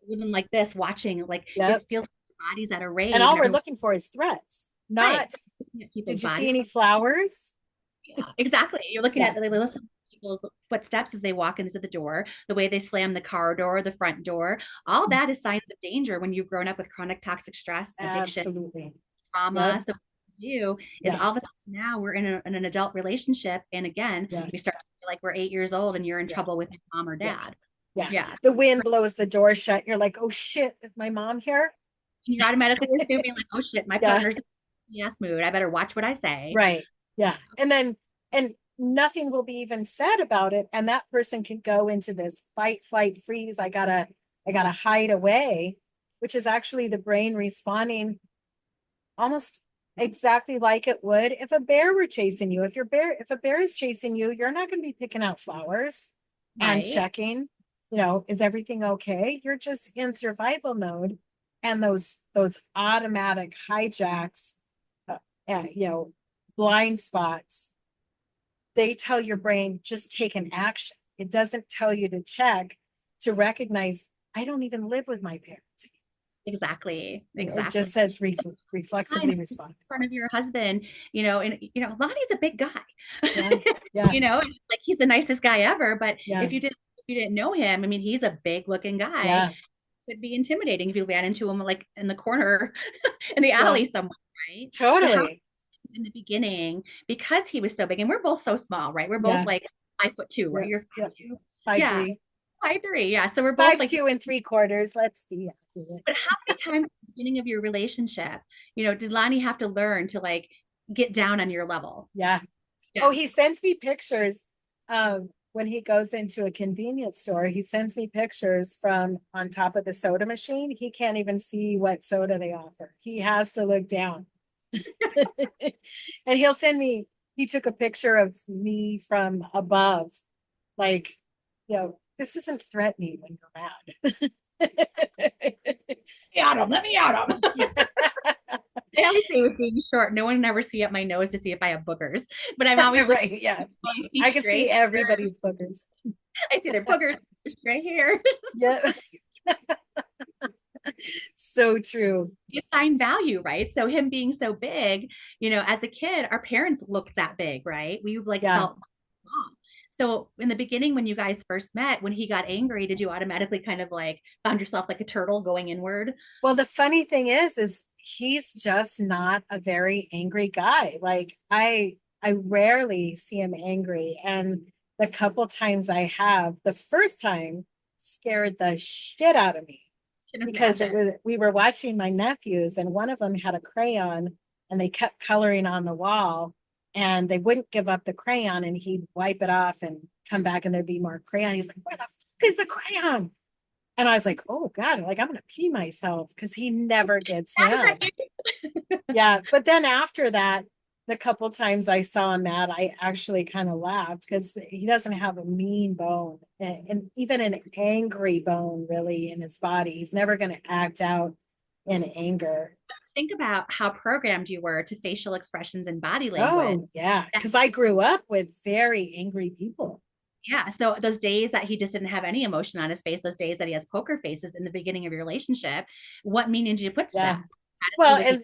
living like this, watching like Yep. it feels like our body's at a And rave, all and we're everyone looking for is threats, right. not, People's did you see bodies. any flowers? Yeah, exactly. You're looking Yeah. at the listen to people's footsteps as they walk into the door, the way they slam the car door, the front door. All that is signs of danger when you've grown up with chronic toxic stress, addiction, Absolutely. trauma. Yep. So what we do is Yeah. all of a sudden now we're in an adult relationship. And again, Yeah. we start to feel like we're 8 years old and you're in Yeah. trouble with your mom or Yeah. dad. Yeah. Yeah. The wind blows the door shut. You're like, oh shit, is my mom here? And you're automatically assuming like, oh shit, my Yeah. partner's in a yes mood. I better watch what I say. Right. Yeah. And nothing will be even said about it. And that person can go into this fight, flight, freeze. I gotta hide away, which is actually the brain responding almost exactly like it would if a bear were chasing you. If a bear is chasing you, you're not going to be picking out flowers and Right. checking, is everything okay? You're just in survival mode. And those automatic hijacks, uh, blind spots, they tell your brain just take an action. It doesn't tell you to check, to recognize I don't even live with my parents. Exactly. It Exactly. just says Time reflexively in respond. front of your husband, and Lonnie's a big guy. Yeah, yeah, And it's like he's the nicest guy ever, but yeah, if you didn't know him, I mean, he's a big looking guy. yeah, Could be intimidating if you ran into him like in the corner in the yeah, alley somewhere, right? But how totally. in the beginning, because he was so big, and we're both so small, right? We're both Yeah, like 5'2", yeah, right? You're yeah. 5'2". Five Yeah, three, 5'3". Yeah. So we're both five like, two and 3/4. Let's be accurate. but how many times at the beginning of your relationship, did Lonnie have to learn to like get down on your level? Yeah. Oh, Yeah. he sends me pictures. When he goes into a convenience store, he sends me pictures from on top of the soda machine. He can't even see what soda they offer. He has to look down. And he took a picture of me from above, like, this isn't threatening when you're mad. Let me out him. Yeah. I always say with being short, no one can ever see up my nose to see if I have boogers, but I'm always looking Right. Yeah. I see I can see straight. everybody's boogers. I see their boogers straight here. Yeah. So true. Assign value, right? So him being so big, as a kid, our parents looked that big, right? We like Yeah. felt mom. So in the beginning, when you guys first met, when he got angry, did you automatically kind of like found yourself like a turtle going inward? Well, the funny thing is he's just not a very angry guy. Like I rarely see him angry. And the couple times I have, the first time scared the shit out of me Can because imagine. we were watching my nephews and one of them had a crayon and they kept coloring on the wall and they wouldn't give up the crayon and he'd wipe it off and come back and there'd be more crayon. He's like, where the fuck is the crayon? And I was like, oh God, like I'm gonna pee myself because he never gets mad. Yeah. But then after that, the couple times I saw him mad, I actually kind of laughed because he doesn't have a mean bone and even an angry bone really in his body. He's never going to act out in anger. Think about how programmed you were to facial expressions and body language. Oh, yeah. Because I grew up with very angry people. Yeah. So those days that he just didn't have any emotion on his face, those days that he has poker faces in the beginning of your relationship, what meaning did you put to Yeah. that? Attitude Well, was he and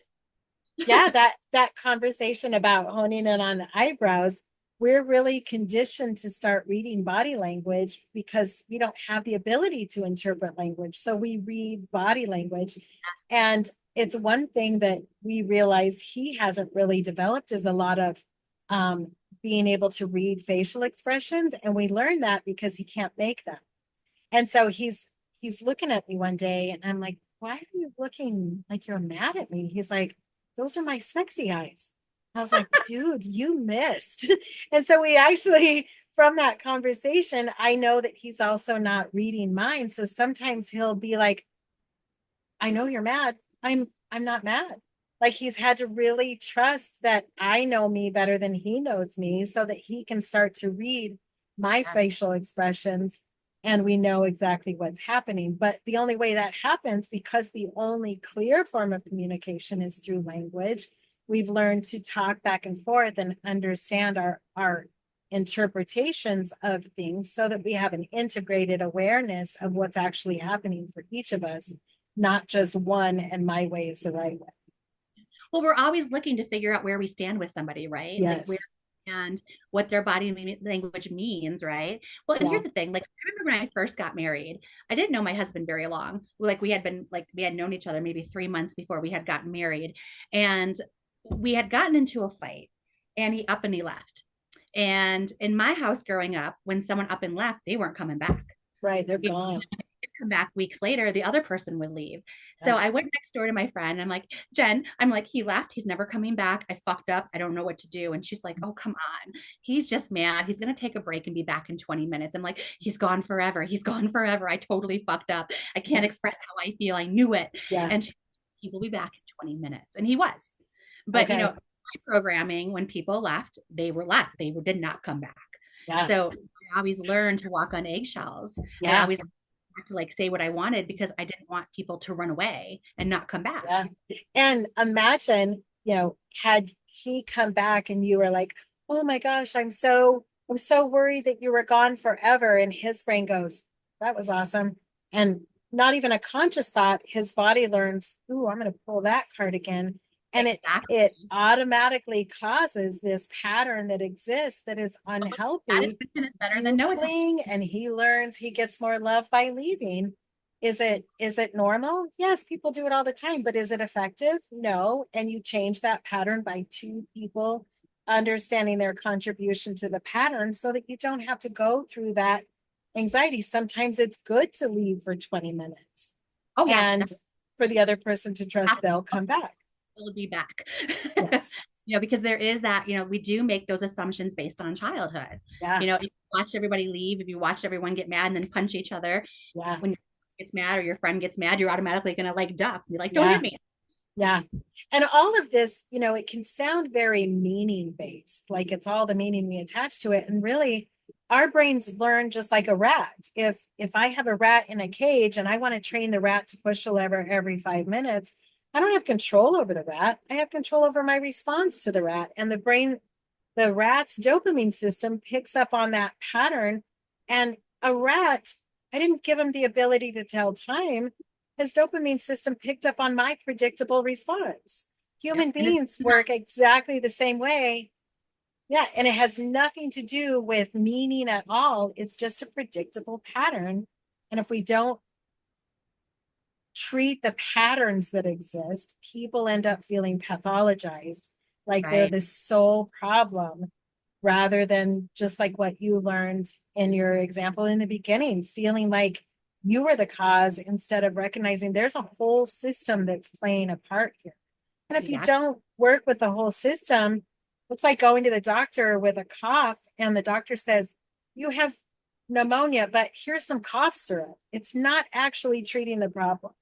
yeah, that conversation about honing in on the eyebrows, we're really conditioned to start reading body language because we don't have the ability to interpret language. So we read body language. And it's one thing that we realize he hasn't really developed is a lot of um, being able to read facial expressions. And we learned that because he can't make them. And so he's looking at me one day and I'm like, why are you looking like you're mad at me? He's like, those are my sexy eyes. I was like, dude, you missed. And so we actually, from that conversation, I know that he's also not reading mine. So sometimes he'll be like, I know you're mad. I'm not mad. Like he's had to really trust that I know me better than he knows me so that he can start to read my facial expressions and we know exactly what's happening. But the only way that happens, because the only clear form of communication is through language, we've learned to talk back and forth and understand our interpretations of things so that we have an integrated awareness of what's actually happening for each of us, not just one and my way is the right way. well, we're always looking to figure out where we stand with somebody, right? Like where Yes. and what their body language means, right? Well, and Yeah. here's the thing, like I remember when I first got married, I didn't know my husband very long. Like we had known each other maybe 3 months before we had gotten married. And we had gotten into a fight and he up and he left. And in my house growing up, when someone up and left, they weren't coming back. Right. They're gone. Come back weeks later, the other person would leave. So Yeah. I went next door to my friend. I'm like, Jen, I'm like, he left. He's never coming back. I fucked up. I don't know what to do. And she's like, oh, come on. He's just mad. He's going to take a break and be back in 20 minutes. I'm like, he's gone forever. He's gone forever. I totally fucked up. I can't express how I feel. I knew it. Yeah. And he will be back in 20 minutes. And he was. But, Okay. my programming, when people left, they were left. They did not come back. Yeah. So I always learned to walk on eggshells. I Yeah. always to like say what I wanted because I didn't want people to run away and not come back. Yeah. And imagine, had he come back and you were like, oh my gosh, I'm so worried that you were gone forever. And his brain goes, that was awesome. And not even a conscious thought, his body learns, ooh, I'm going to pull that card again. And Exactly. it automatically causes this pattern that exists that is unhealthy. That is better than You no attention. cling and he learns he gets more love by leaving. Is it normal? Yes, people do it all the time, but is it effective? No. And you change that pattern by two people understanding their contribution to the pattern so that you don't have to go through that anxiety. Sometimes it's good to leave for 20 minutes Oh yeah, and for the other person to trust they'll come back. will be back. Yes. Because there is that, we do make those assumptions based on childhood. Yeah. If you watch everybody leave, if you watch everyone get mad and then punch each other, Yeah. when your gets mad or your friend gets mad, you're automatically gonna like duck. You're like, don't Yeah. hit me. Yeah. And all of this, it can sound very meaning based, like it's all the meaning we attach to it. And really, our brains learn just like a rat. If I have a rat in a cage and I want to train the rat to push a lever every 5 minutes, I don't have control over the rat. I have control over my response to the rat. And the rat's dopamine system picks up on that pattern. And a rat, I didn't give him the ability to tell time. His dopamine system picked up on my predictable response. Yep. Human And it's beings work exactly the same way. Yeah. And it has nothing to do with meaning at all. It's just a predictable pattern. And if we don't treat the patterns that exist, people end up feeling pathologized, like they're right. the sole problem, rather than just like what you learned in your example in the beginning, feeling like you were the cause instead of recognizing there's a whole system that's playing a part here. And if you Exactly. don't work with the whole system, it's like going to the doctor with a cough and the doctor says, you have pneumonia, but here's some cough syrup. It's not actually treating the problem.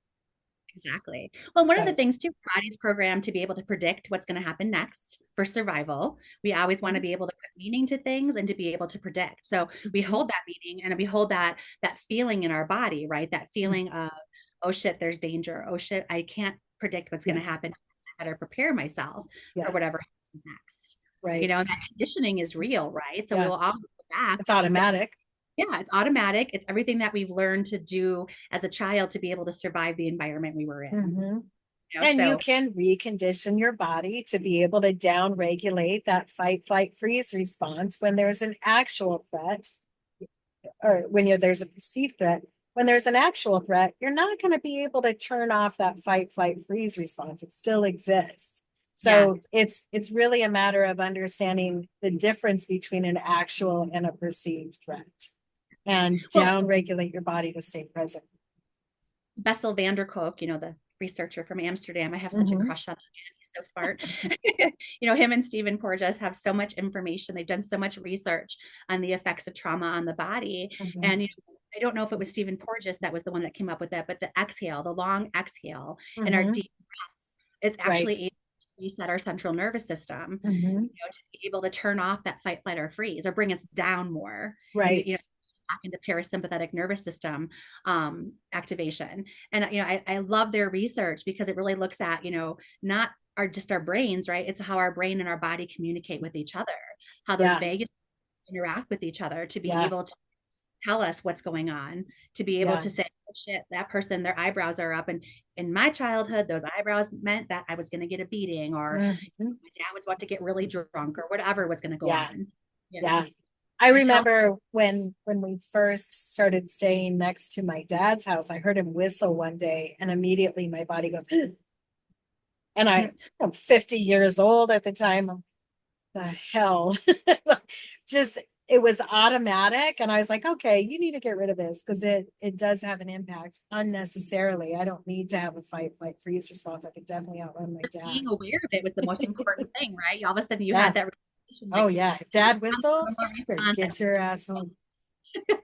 Exactly. Well, one of the So, things too, our body's programmed to be able to predict what's going to happen next for survival. We always want to be able to put meaning to things and to be able to predict. So we mhm, hold that meaning and we hold that feeling in our body, right? That mhm, feeling of, oh shit, there's danger. Oh shit, I can't predict what's going yeah, to happen. I better prepare myself for yeah, whatever happens next. right. And that conditioning is real, right? So we Yeah, will always go back it's to, automatic. yeah, it's automatic. It's everything that we've learned to do as a child to be able to survive the environment we were in. Mhm. And you So can recondition your body to be able to down regulate that fight, flight, freeze response when there's an actual threat, or when there's a perceived threat. When there's an actual threat, you're not going to be able to turn off that fight, flight, freeze response. It still exists. yeah. So it's really a matter of understanding the difference between an actual and a perceived threat, and Well, down regulate your body to stay present. Bessel van der Kolk, the researcher from Amsterdam, I have such a Mhm, crush on him. He's so smart. Him and Stephen Porges have so much information. They've done so much research on the effects of trauma on the body. mhm, And I don't know if it was Stephen Porges that was the one that came up with that, but the exhale, the long exhale, and our mhm. deep breaths is Right. actually able to reset our central nervous system, Mhm. to be able to turn off that fight, flight, or freeze, or bring us down more into, Right. back into parasympathetic nervous system activation. And I love their research because it really looks at not just our brains, right? It's how our brain and our body communicate with each other, how those Yeah. vagus interact with each other to be Yeah. able to tell us what's going on, to be able Yeah. to say, oh, shit, that person, their eyebrows are up. And in my childhood, those eyebrows meant that I was going to get a beating, or Mhm. my dad was about to get really drunk, or whatever was going to go Yeah. on. Yeah. I And how remember when we first started staying next to my dad's house, I heard him whistle one day and immediately my body goes, and I'm 50 years old at the time. The hell? Just it was automatic. And I was like, okay, you need to get rid of this because it does have an impact unnecessarily. I don't need to have a fight, flight, freeze response. I could definitely outrun my dad. being aware of it was the most important thing, right? All of a sudden you Yeah. had that realization, Oh like, yeah. Dad I'm whistled. more You better responsive. get your ass home.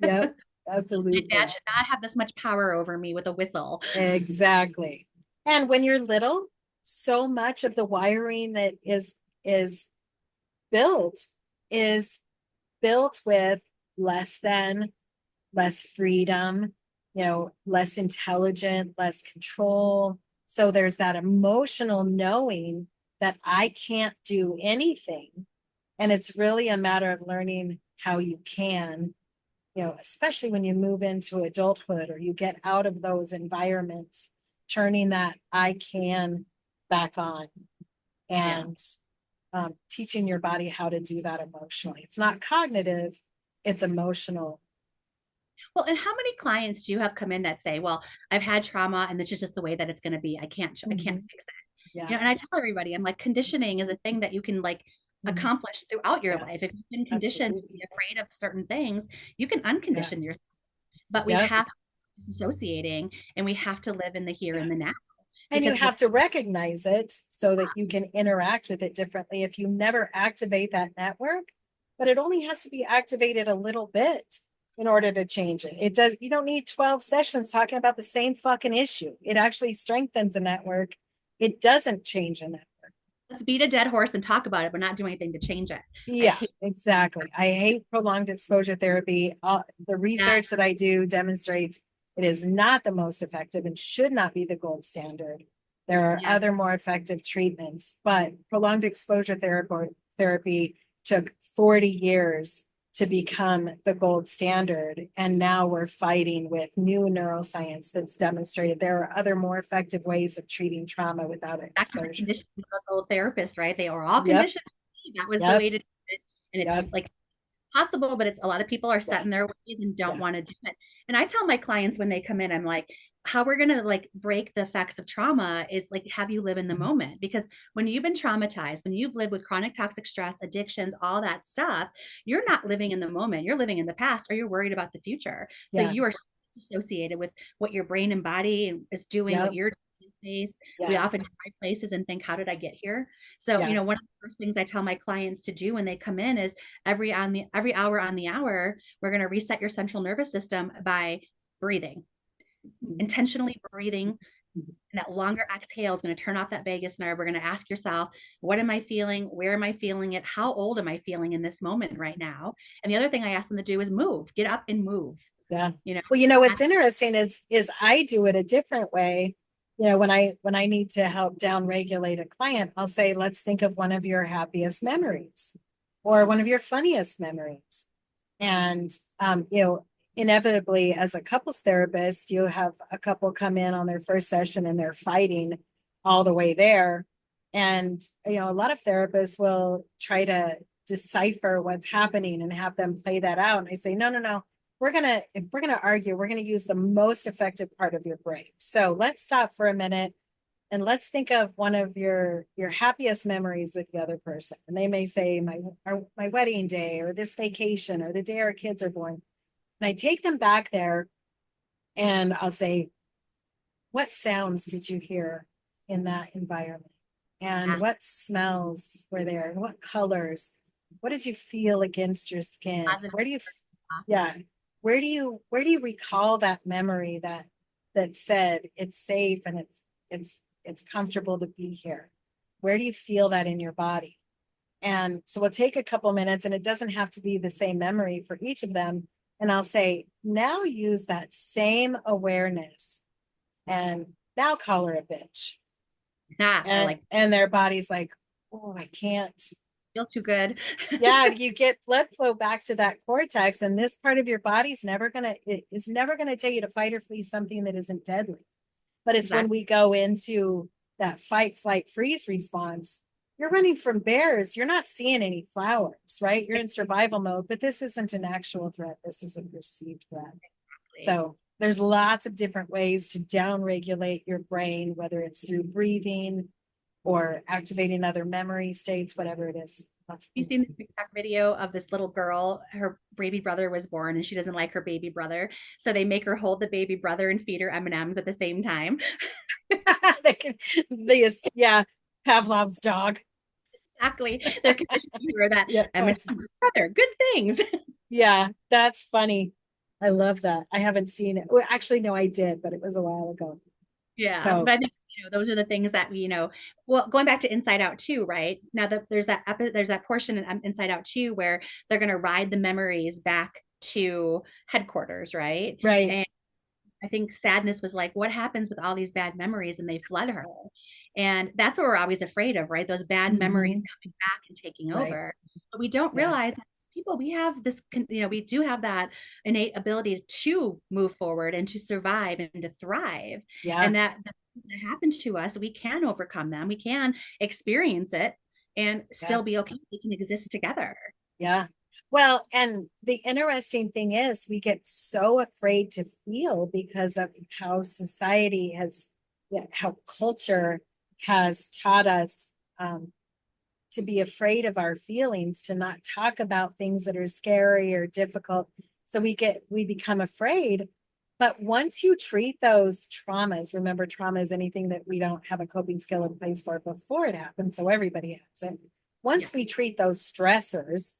Yep. My dad Absolutely. should not have this much power over me with a whistle. Exactly. And when you're little, so much of the wiring that is built is built with less than, less freedom, less intelligent, less control. So there's that emotional knowing that I can't do anything. And it's really a matter of learning how you can, especially when you move into adulthood or you get out of those environments, turning that I can back on, Yeah. and teaching your body how to do that emotionally. It's not cognitive, it's emotional. Well, and how many clients do you have come in that say, "Well, I've had trauma, and this is just the way that it's going to be. I can't Mhm. fix it." Yeah. And I tell everybody, I'm like, conditioning is a thing that you can like Mhm. accomplish throughout your Yeah. life. If you've been conditioned to be Absolutely. afraid of certain things, you can Yeah. uncondition yourself. But we Yep. have to disassociating, and we have to live in the here Yeah. and the now And you because we're have to recognize it so that you can interact with it differently. If you never activate that network, but it only has to be activated a little bit in order to change it. It does, you don't need 12 sessions talking about the same fucking issue. It actually strengthens a network it doesn't change in that. Let's beat a dead horse and talk about it, but not do anything to change it. I Yeah, hate exactly. I hate prolonged exposure therapy. The that. research that I do demonstrates it is not the most effective and should not be the gold standard. There are Yes, other more effective treatments, but prolonged exposure therapy took 40 years to become the gold standard. And now we're fighting with new neuroscience that's demonstrated there are other more effective ways of treating trauma without back to the exposure. conditioning of the old therapist, right? They were all Yep, conditioned. That was the yep, way to do it. And it's yep, like possible, but it's a lot of people are yeah, set in their ways and don't yeah, want to do it. And I tell my clients when they come in, I'm like, how we're going to like break the effects of trauma is like have you live in the moment, because when you've been traumatized, when you've lived with chronic toxic stress, addictions, all that stuff, you're not living in the moment, you're living in the past, or you're worried about the future. So yeah, you are associated with what your brain and body is doing, what yep, you're doing in space. We yeah, often try places and think, how did I get here? So yeah. one of the first things I tell my clients to do when they come in is every hour on the hour, we're going to reset your central nervous system by breathing, intentionally breathing. And that longer exhale is going to turn off that vagus nerve. We're going to ask yourself, what am I feeling? Where am I feeling it? How old am I feeling in this moment right now? And the other thing I ask them to do is move, get up and move. Yeah. You know, Well, what's interesting is I do it a different way. When I need to help down regulate a client, I'll say, let's think of one of your happiest memories or one of your funniest memories. And inevitably as a couples therapist, you have a couple come in on their first session and they're fighting all the way there. And a lot of therapists will try to decipher what's happening and have them play that out. And I say, no, no, no. If we're gonna argue, we're gonna use the most effective part of your brain. So let's stop for a minute and let's think of one of your happiest memories with the other person. And they may say my wedding day or this vacation or the day our kids are born. And I take them back there and I'll say, what sounds did you hear in that environment? And yeah, what smells were there? And what colors? What did you feel against your skin? positive. Yeah, where do you recall that memory that said it's safe and it's comfortable to be here? Where do you feel that in your body? And so we'll take a couple minutes, and it doesn't have to be the same memory for each of them. And I'll say, now use that same awareness and now call her a bitch. Yeah, they're And like, and their body's like, oh, I can't. feel too good. Yeah, you get blood flow back to that cortex, and this part of your body's never gonna tell you to fight or flee something that isn't deadly. But it's when Exactly. we go into that fight, flight, freeze response, you're running from bears. You're not seeing any flowers, right? You're in survival mode, but this isn't an actual threat. This is a perceived threat. So there's lots of different ways to downregulate your brain, whether it's through breathing or activating other memory states, whatever it is. Lots of You things. seen the TikTok video of this little girl? Her baby brother was born, and she doesn't like her baby brother, so they make her hold the baby brother and feed her M&Ms at the same time. they can, yeah, Pavlov's dog. Exactly, they're conditioning her that Yeah, M&Ms brother, good things. yeah, that's funny. I love that. I haven't seen it. Well, actually, no, I did, but it was a while ago. Yeah, So but I think those are the things that we well, going back to Inside Out 2, right? Now that there's that portion in Inside Out 2 where they're going to ride the memories back to headquarters, right? right. And I think sadness was like, what happens with all these bad memories? And they flood her. And that's what we're always afraid of, right? Those bad memories Mhm. coming back and taking Right. over. But we don't Yeah. realize that as people, we have this, we do have that innate ability to move forward and to survive and to thrive. Yeah. And that happened to us, we can overcome them. We can experience it and Yeah. still be okay. We can exist together. Yeah. Well, and the interesting thing is we get so afraid to feel because of how society has, yeah, how culture has taught us to be afraid of our feelings, to not talk about things that are scary or difficult. So we become afraid. But once you treat those traumas, remember, trauma is anything that we don't have a coping skill in place for before it happens. So everybody has it. Yeah. Once we treat those stressors,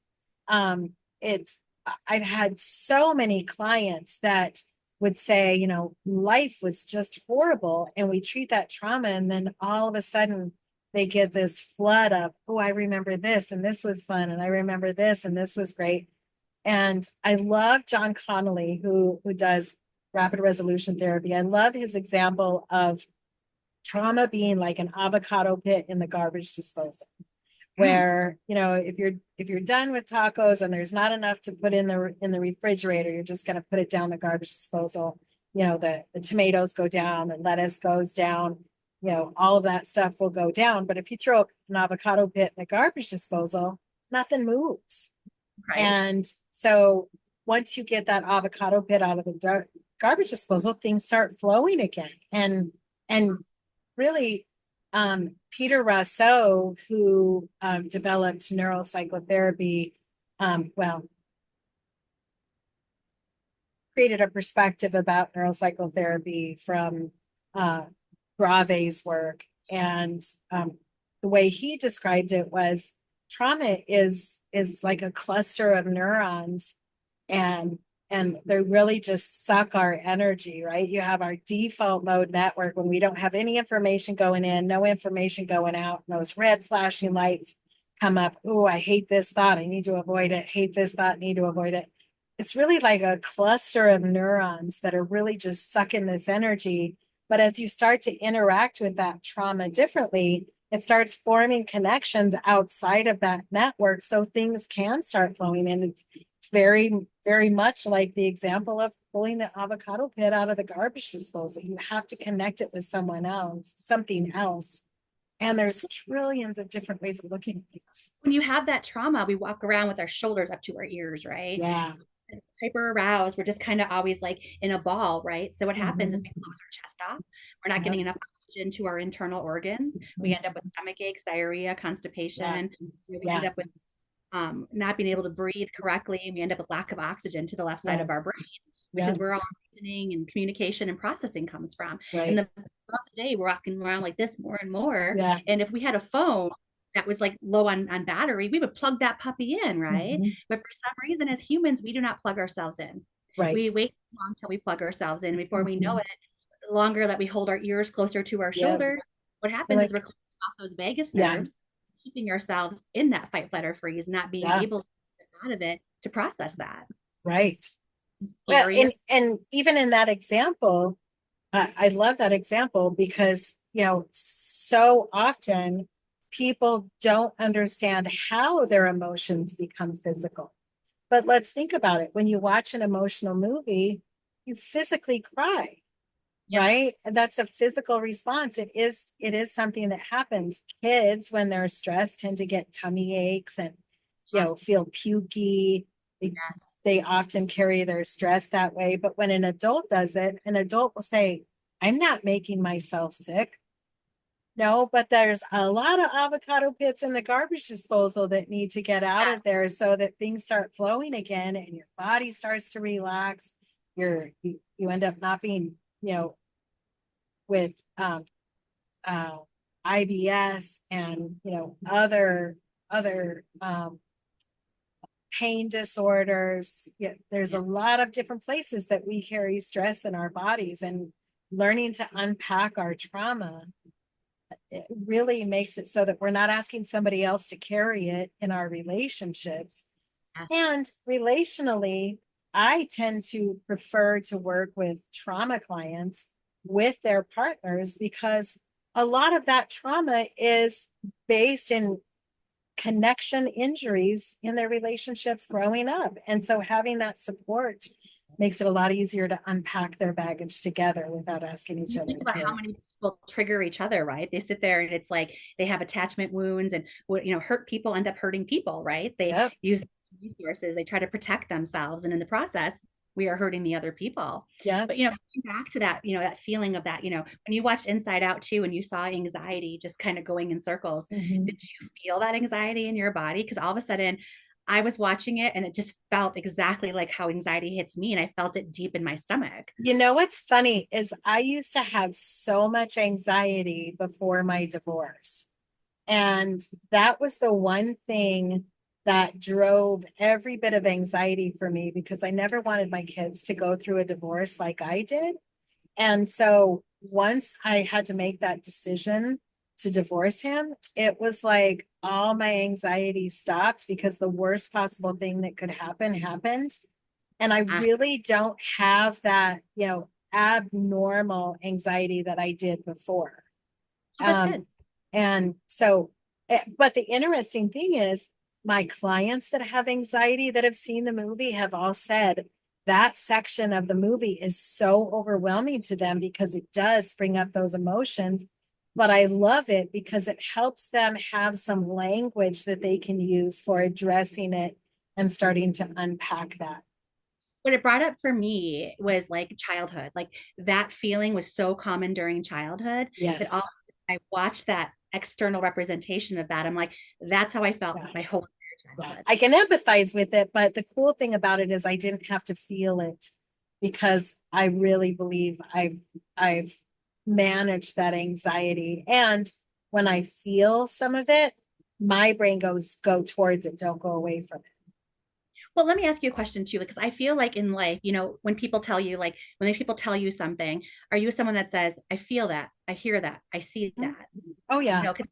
it's I've had so many clients that would say, life was just horrible. And we treat that trauma. And then all of a sudden they get this flood of, oh, I remember this and this was fun. And I remember this and this was great. And I love John Connolly, who does rapid resolution therapy. I love his example of trauma being like an avocado pit in the garbage disposal where if you're done with tacos and there's not enough to put in the refrigerator, you're just going to put it down the garbage disposal. The tomatoes go down, the lettuce goes down, all of that stuff will go down. But if you throw an avocado pit in the garbage disposal, nothing moves. Right. And so once you get that avocado pit out of the garbage disposal, things start flowing again. And really, Peter Rousseau, who developed neuropsychotherapy, well, created a perspective about neuropsychotherapy from Brave's work. And the way he described it was trauma is like a cluster of neurons, and they really just suck our energy, right? You have our default mode network when we don't have any information going in, no information going out, and those red flashing lights come up. Oh, I hate this thought, I need to avoid it. Hate this thought, need to avoid it. It's really like a cluster of neurons that are really just sucking this energy. But as you start to interact with that trauma differently, it starts forming connections outside of that network. So things can start flowing in. It's very, very much like the example of pulling the avocado pit out of the garbage disposal. You have to connect it with someone else, something else. And there's trillions of different ways of looking at things. When you have that trauma, we walk around with our shoulders up to our ears, right? Yeah. Hyper aroused, we're just kind of always like in a ball, right? So what happens is Mm-hmm. we close our chest off. We're not Yep. getting enough oxygen to our internal organs. We end up with stomach aches, diarrhea, Yeah. constipation. We end Yeah. up with not being able to breathe correctly. We end up with lack of oxygen to the left side Yeah. of our brain, which Yeah. is where all reasoning and communication and processing comes from. And Right. the day we're walking around like this more and more. Yeah. And if we had a phone that was like low on battery, we would plug that puppy in, right? Mm-hmm. But for some reason, as humans, we do not plug ourselves in. Right. We wait long until we plug ourselves in. Before we know Mm-hmm. it, the longer that we hold our ears closer to our Yeah. shoulders, what happens is we're Like, closing off those vagus yeah. nerves, keeping ourselves in that fight, flight, or freeze, not being Yeah. able to step out of it to process that. Right. Well, Scarier. and even in that example, I love that example because, so often people don't understand how their emotions become physical. But let's think about it. When you watch an emotional movie, you physically cry, Yep. right? And that's a physical response. It is something that happens. Kids, when they're stressed, tend to get tummy aches and, feel pukey. They, Yes. they often carry their stress that way. But when an adult does it, an adult will say, I'm not making myself sick. No, but there's a lot of avocado pits in the garbage disposal that need to get out of there so that things start flowing again and your body starts to relax. You end up not being, with uh, IBS and other pain disorders. Yeah, there's a lot of different places that we carry stress in our bodies, and learning to unpack our trauma, it really makes it so that we're not asking somebody else to carry it in our relationships. Yes. And relationally, I tend to prefer to work with trauma clients with their partners because a lot of that trauma is based in connection injuries in their relationships growing up. And so having that support makes it a lot easier to unpack their baggage together without asking each You other think to about how carry. many people trigger each other, right? They sit there and it's like they have attachment wounds, and hurt people end up hurting people, right? They Yep. use resources, they try to protect themselves, and in the process, we are hurting the other people. Yeah. But back to that, that feeling of that, when you watched Inside Out too, and you saw anxiety just kind of going in circles, Mm-hmm. did you feel that anxiety in your body? Because all of a sudden, I was watching it and it just felt exactly like how anxiety hits me, and I felt it deep in my stomach. What's funny is I used to have so much anxiety before my divorce. And that was the one thing that drove every bit of anxiety for me because I never wanted my kids to go through a divorce like I did. And so once I had to make that decision to divorce him, it was like all my anxiety stopped because the worst possible thing that could happen happened. And I Ah, really don't have that, abnormal anxiety that I did before. oh, that's good. Um, and so, but the interesting thing is, my clients that have anxiety that have seen the movie have all said that section of the movie is so overwhelming to them because it does bring up those emotions. But I love it because it helps them have some language that they can use for addressing it and starting to unpack that. What it brought up for me was like childhood. Like that feeling was so common during childhood that all Yes. I watched that external representation of that. I'm like, that's how I felt Yeah. my whole Yeah, childhood. I can empathize with it, but the cool thing about it is I didn't have to feel it because I really believe I've managed that anxiety. And when I feel some of it, my brain goes go towards it, don't go away from it. Well, let me ask you a question too, because I feel like in life, when people tell you, like when people tell you something, are you someone that says, I feel that, I hear that, I see Mhm. that? Oh You yeah. know, 'cause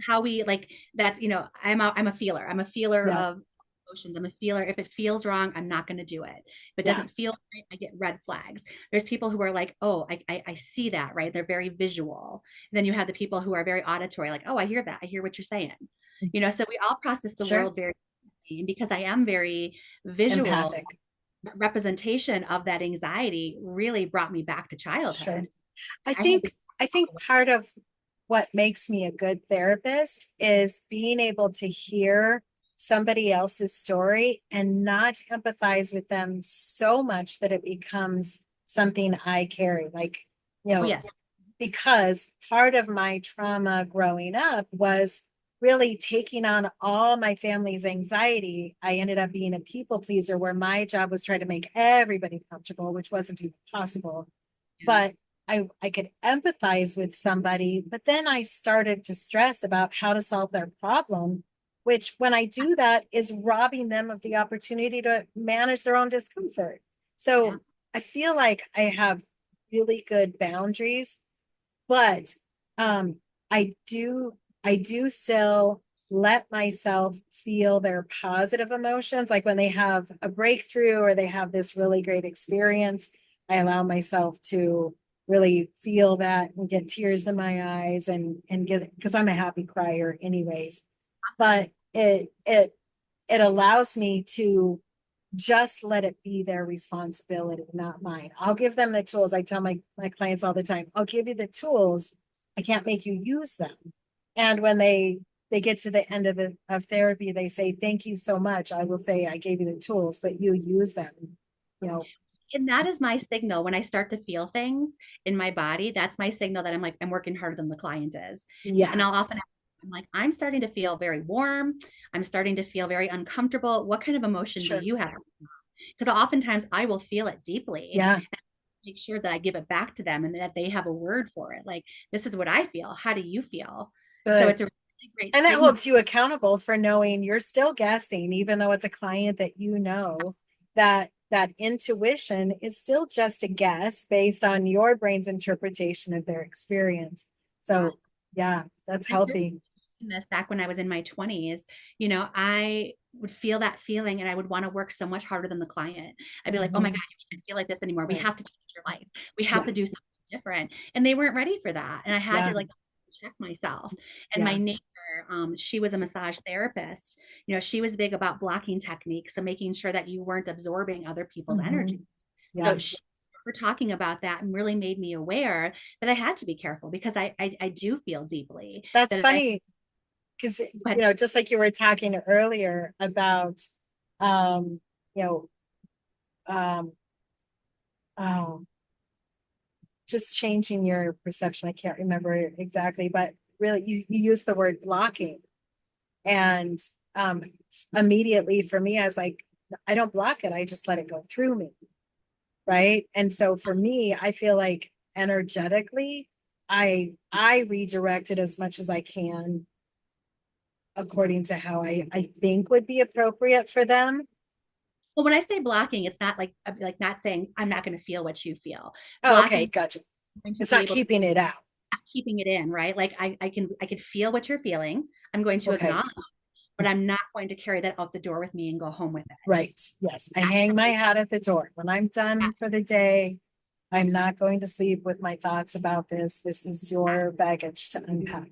how we like that's, I'm a feeler. I'm a feeler Yeah. of emotions. I'm a feeler. If it feels wrong, I'm not going to do it. If it Yeah. doesn't feel right, I get red flags. There's people who are like, oh, I see that, right? They're very visual. And then you have the people who are very auditory, like, oh, I hear that. I hear what you're saying. So we all process the Sure. world very differently. And because I am very visual, Empathic. representation of that anxiety really brought me back to Sure. childhood. I I had to think I think part of what makes me a good therapist is being able to hear somebody else's story and not empathize with them so much that it becomes something I carry. Like, you oh know, yes. because part of my trauma growing up was really taking on all my family's anxiety. I ended up being a people pleaser where my job was trying to make everybody comfortable, which wasn't even possible. Yeah. But I could empathize with somebody, but then I started to stress about how to solve their problem, which when I do that is robbing them of the opportunity to manage their own discomfort. Yeah. So I feel like I have really good boundaries, but um, I do still let myself feel their positive emotions. Like when they have a breakthrough or they have this really great experience, I allow myself to really feel that and get tears in my eyes and get because I'm a happy crier anyways. But it allows me to just let it be their responsibility, not mine. I'll give them the tools. I tell my clients all the time, I'll give you the tools. I can't make you use them. And when they get to the end of therapy, they say, thank you so much. I will say, I gave you the tools, but you use them. You know, And that is my signal when I start to feel things in my body. That's my signal that I'm like, I'm working harder than the client is. And yeah, I'll often, I'm like, I'm starting to feel very warm. I'm starting to feel very uncomfortable. What kind of emotion do sure. you have? Because oftentimes I will feel it deeply Yeah, and make sure that I give it back to them and that they have a word for it. Like, this is what I feel. How do you feel? So good. it's a really great And it signal. holds you accountable for knowing you're still guessing, even though it's a client that you know, that intuition is still just a guess based on your brain's interpretation of their experience. So yeah, that's I started healthy. doing this back when I was in my 20s. I would feel that feeling and I would want to work so much harder than the client. I'd be like, oh my God, Mhm. you can't feel like this anymore. We Right. have to change your life. We have Yeah. to do something different. And they weren't ready for that. And I had Yeah. to like check myself. And my Yeah. neighbor, she was a massage therapist. She was big about blocking techniques. So making sure that you weren't absorbing other people's energy. Mhm. So Yeah. she were talking about that and really made me aware that I had to be careful because I do feel deeply That's that I funny because, but just like you were talking earlier about, um, you know, um, oh, just changing your perception. I can't remember exactly, but really you use the word blocking. And um, immediately for me, I was like, I don't block it. I just let it go through me. Right. And so for me, I feel like energetically, I redirect it as much as I can according to how I think would be appropriate for them. Well, when I say blocking, it's not like not saying I'm not going to feel what you feel. Oh, okay, Blocking, gotcha. I'm going to It's be not able to keeping it out. keeping it in, right? Like I can feel what you're feeling. I'm going to Okay, acknowledge, but I'm not going to carry that out the door with me and go home with it. right. Yes, I That's hang the my big, hat at the door. When I'm done that's for the day, I'm not going to sleep with my thoughts about this. This is your baggage to unpack.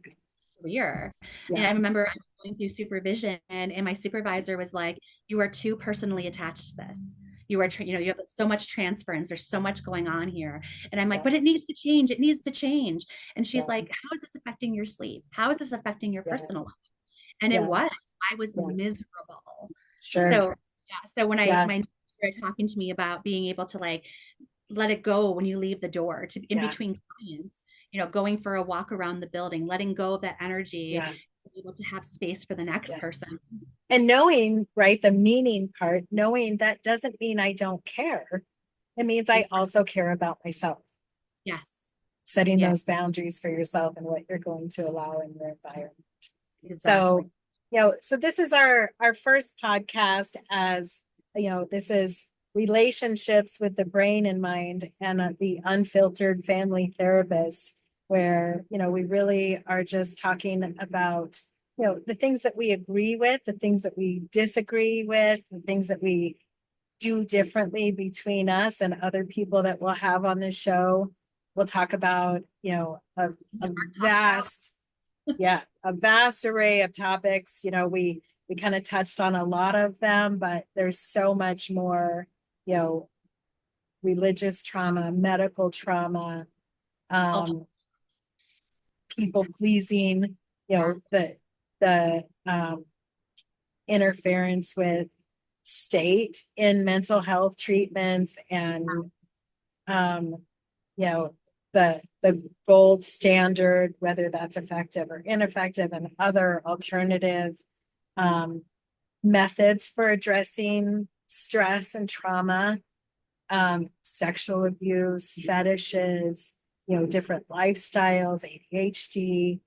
clear. And Yeah, I remember going through supervision, and my supervisor was like, "You are too personally attached to this. You are, you have so much transference. There's so much going on here." And I'm like, yeah, "But it needs to change. It needs to change." And she's yeah, like, "How is this affecting your sleep? How is this affecting your yeah, personal life?" And it yeah, was, I was yeah. miserable. Sure. So yeah, so when Yeah, my started talking to me about being able to like let it go when you leave the door to in yeah, between clients, going for a walk around the building, letting go of that energy, yeah, be able to have space for the next yeah. person. And knowing, right, the meaning part, knowing that doesn't mean I don't care. It means I also care about myself. Yes. Setting Yes. those boundaries for yourself and what you're going to allow in your environment. Exactly. So, so this is our first podcast as, this is relationships with the brain and mind and the unfiltered family therapist, where, we really are just talking about, the things that we agree with, the things that we disagree with, the things that we do differently between us and other people that we'll have on the show. We'll talk about, a Talk about. vast, yeah, a vast array of topics. We kind of touched on a lot of them, but there's so much more, you know, religious trauma, medical trauma, Culture. um, people pleasing, Yes. the interference with state in mental health treatments and um, you know, the gold standard, whether that's effective or ineffective, and other alternative um, methods for addressing stress and trauma, sexual abuse, fetishes, different lifestyles, ADHD.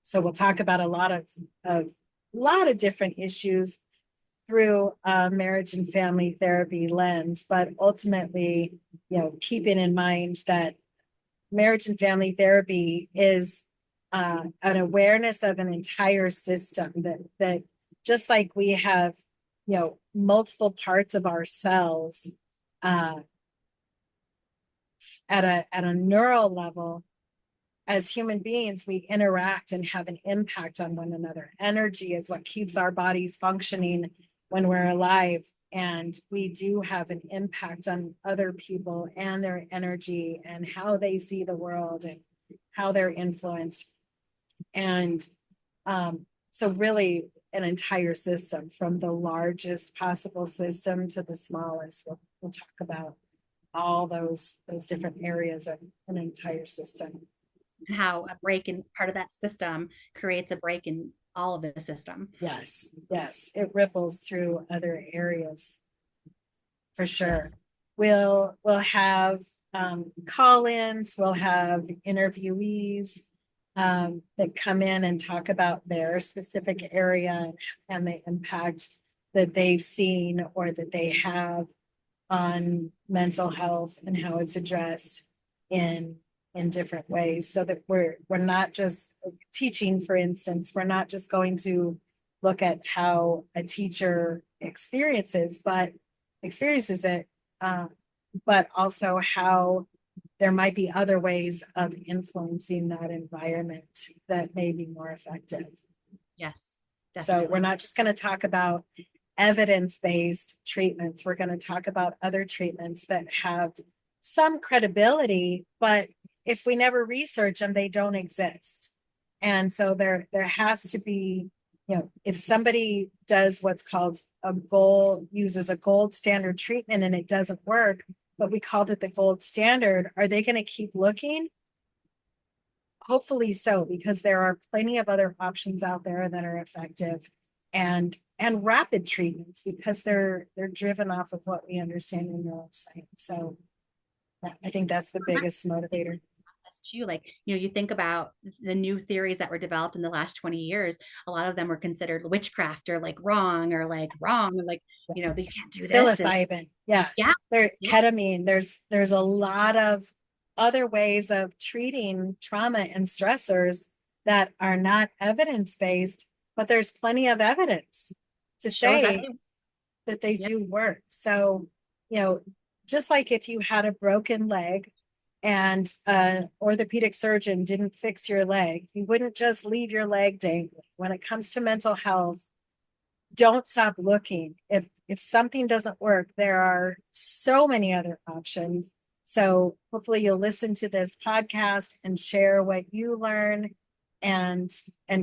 So we'll talk about a lot of different issues through a marriage and family therapy lens, but ultimately, keeping in mind that marriage and family therapy is an awareness of an entire system that just like we have, multiple parts of ourselves uh, at a neural level. As human beings, we interact and have an impact on one another. Energy is what keeps our bodies functioning when we're alive. And we do have an impact on other people and their energy and how they see the world and how they're influenced. And so, really, an entire system from the largest possible system to the smallest. We'll talk about all those different areas of an entire system. And how a break in part of that system creates a break in all of the system. Yes, yes, it ripples through other areas for sure. Yes. We'll have call-ins, we'll have interviewees that come in and talk about their specific area and the impact that they've seen or that they have on mental health and how it's addressed in in different ways, so that we're not just teaching. For instance, we're not just going to look at how a teacher experiences it, uh, but also how there might be other ways of influencing that environment that may be more effective. Yes. So we're Definitely. not just going to talk about evidence-based treatments. We're going to talk about other treatments that have some credibility, but if we never research them, they don't exist. And so there has to be, if somebody does what's called uses a gold standard treatment and it doesn't work, but we called it the gold standard, are they going to keep looking? Hopefully so, because there are plenty of other options out there that are effective and rapid treatments, because they're driven off of what we understand in neuroscience. So I think that's the biggest motivator. too. Like, you think about the new theories that were developed in the last 20 years, a lot of them were considered witchcraft or like wrong, and like, you can't do this. And Psilocybin. Yeah. yeah, There, yeah, ketamine. There's a lot of other ways of treating trauma and stressors that are not evidence-based, but there's plenty of evidence to shows that. say that they Yep. do work. So, you know, just like if you had a broken leg and an orthopedic surgeon didn't fix your leg, you wouldn't just leave your leg dangling. When it comes to mental health, don't stop looking. If something doesn't work, there are so many other options. So hopefully you'll listen to this podcast and share what you learn and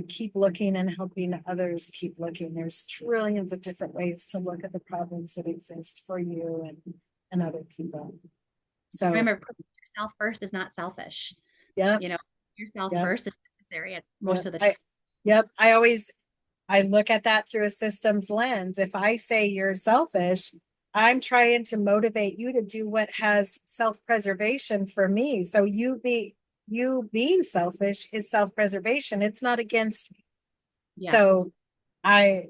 keep looking and helping others keep looking. There's trillions of different ways to look at the problems that exist for you and other people. So Remember, putting yourself first is not selfish. yep, You know, yourself yep, first is necessary at most yep. of the time. I look at that through a systems lens. If I say you're selfish, I'm trying to motivate you to do what has self-preservation for me. So you being selfish is self-preservation. It's not against me. Yes. So I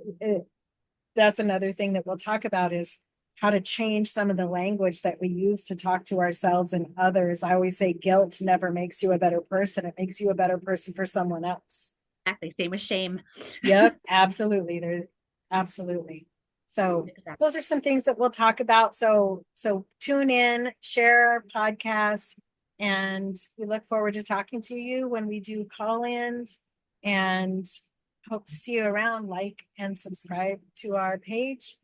that's another thing that we'll talk about is how to change some of the language that we use to talk to ourselves and others. I always say guilt never makes you a better person. It makes you a better person for someone else. Exactly. Same with shame. Yep, absolutely. There, absolutely. So Exactly. those are some things that we'll talk about. So tune in, share our podcast, and we look forward to talking to you when we do call-ins and hope to see you around. Like and subscribe to our page,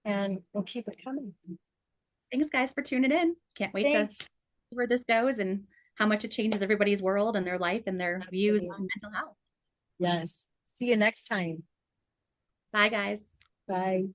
and we'll keep it coming. Thanks, guys, for tuning in. Can't wait to Thanks. see where this goes and how much it changes everybody's world and their life and their views Absolutely. on mental health. Yes. See you next time. Bye, guys. Bye.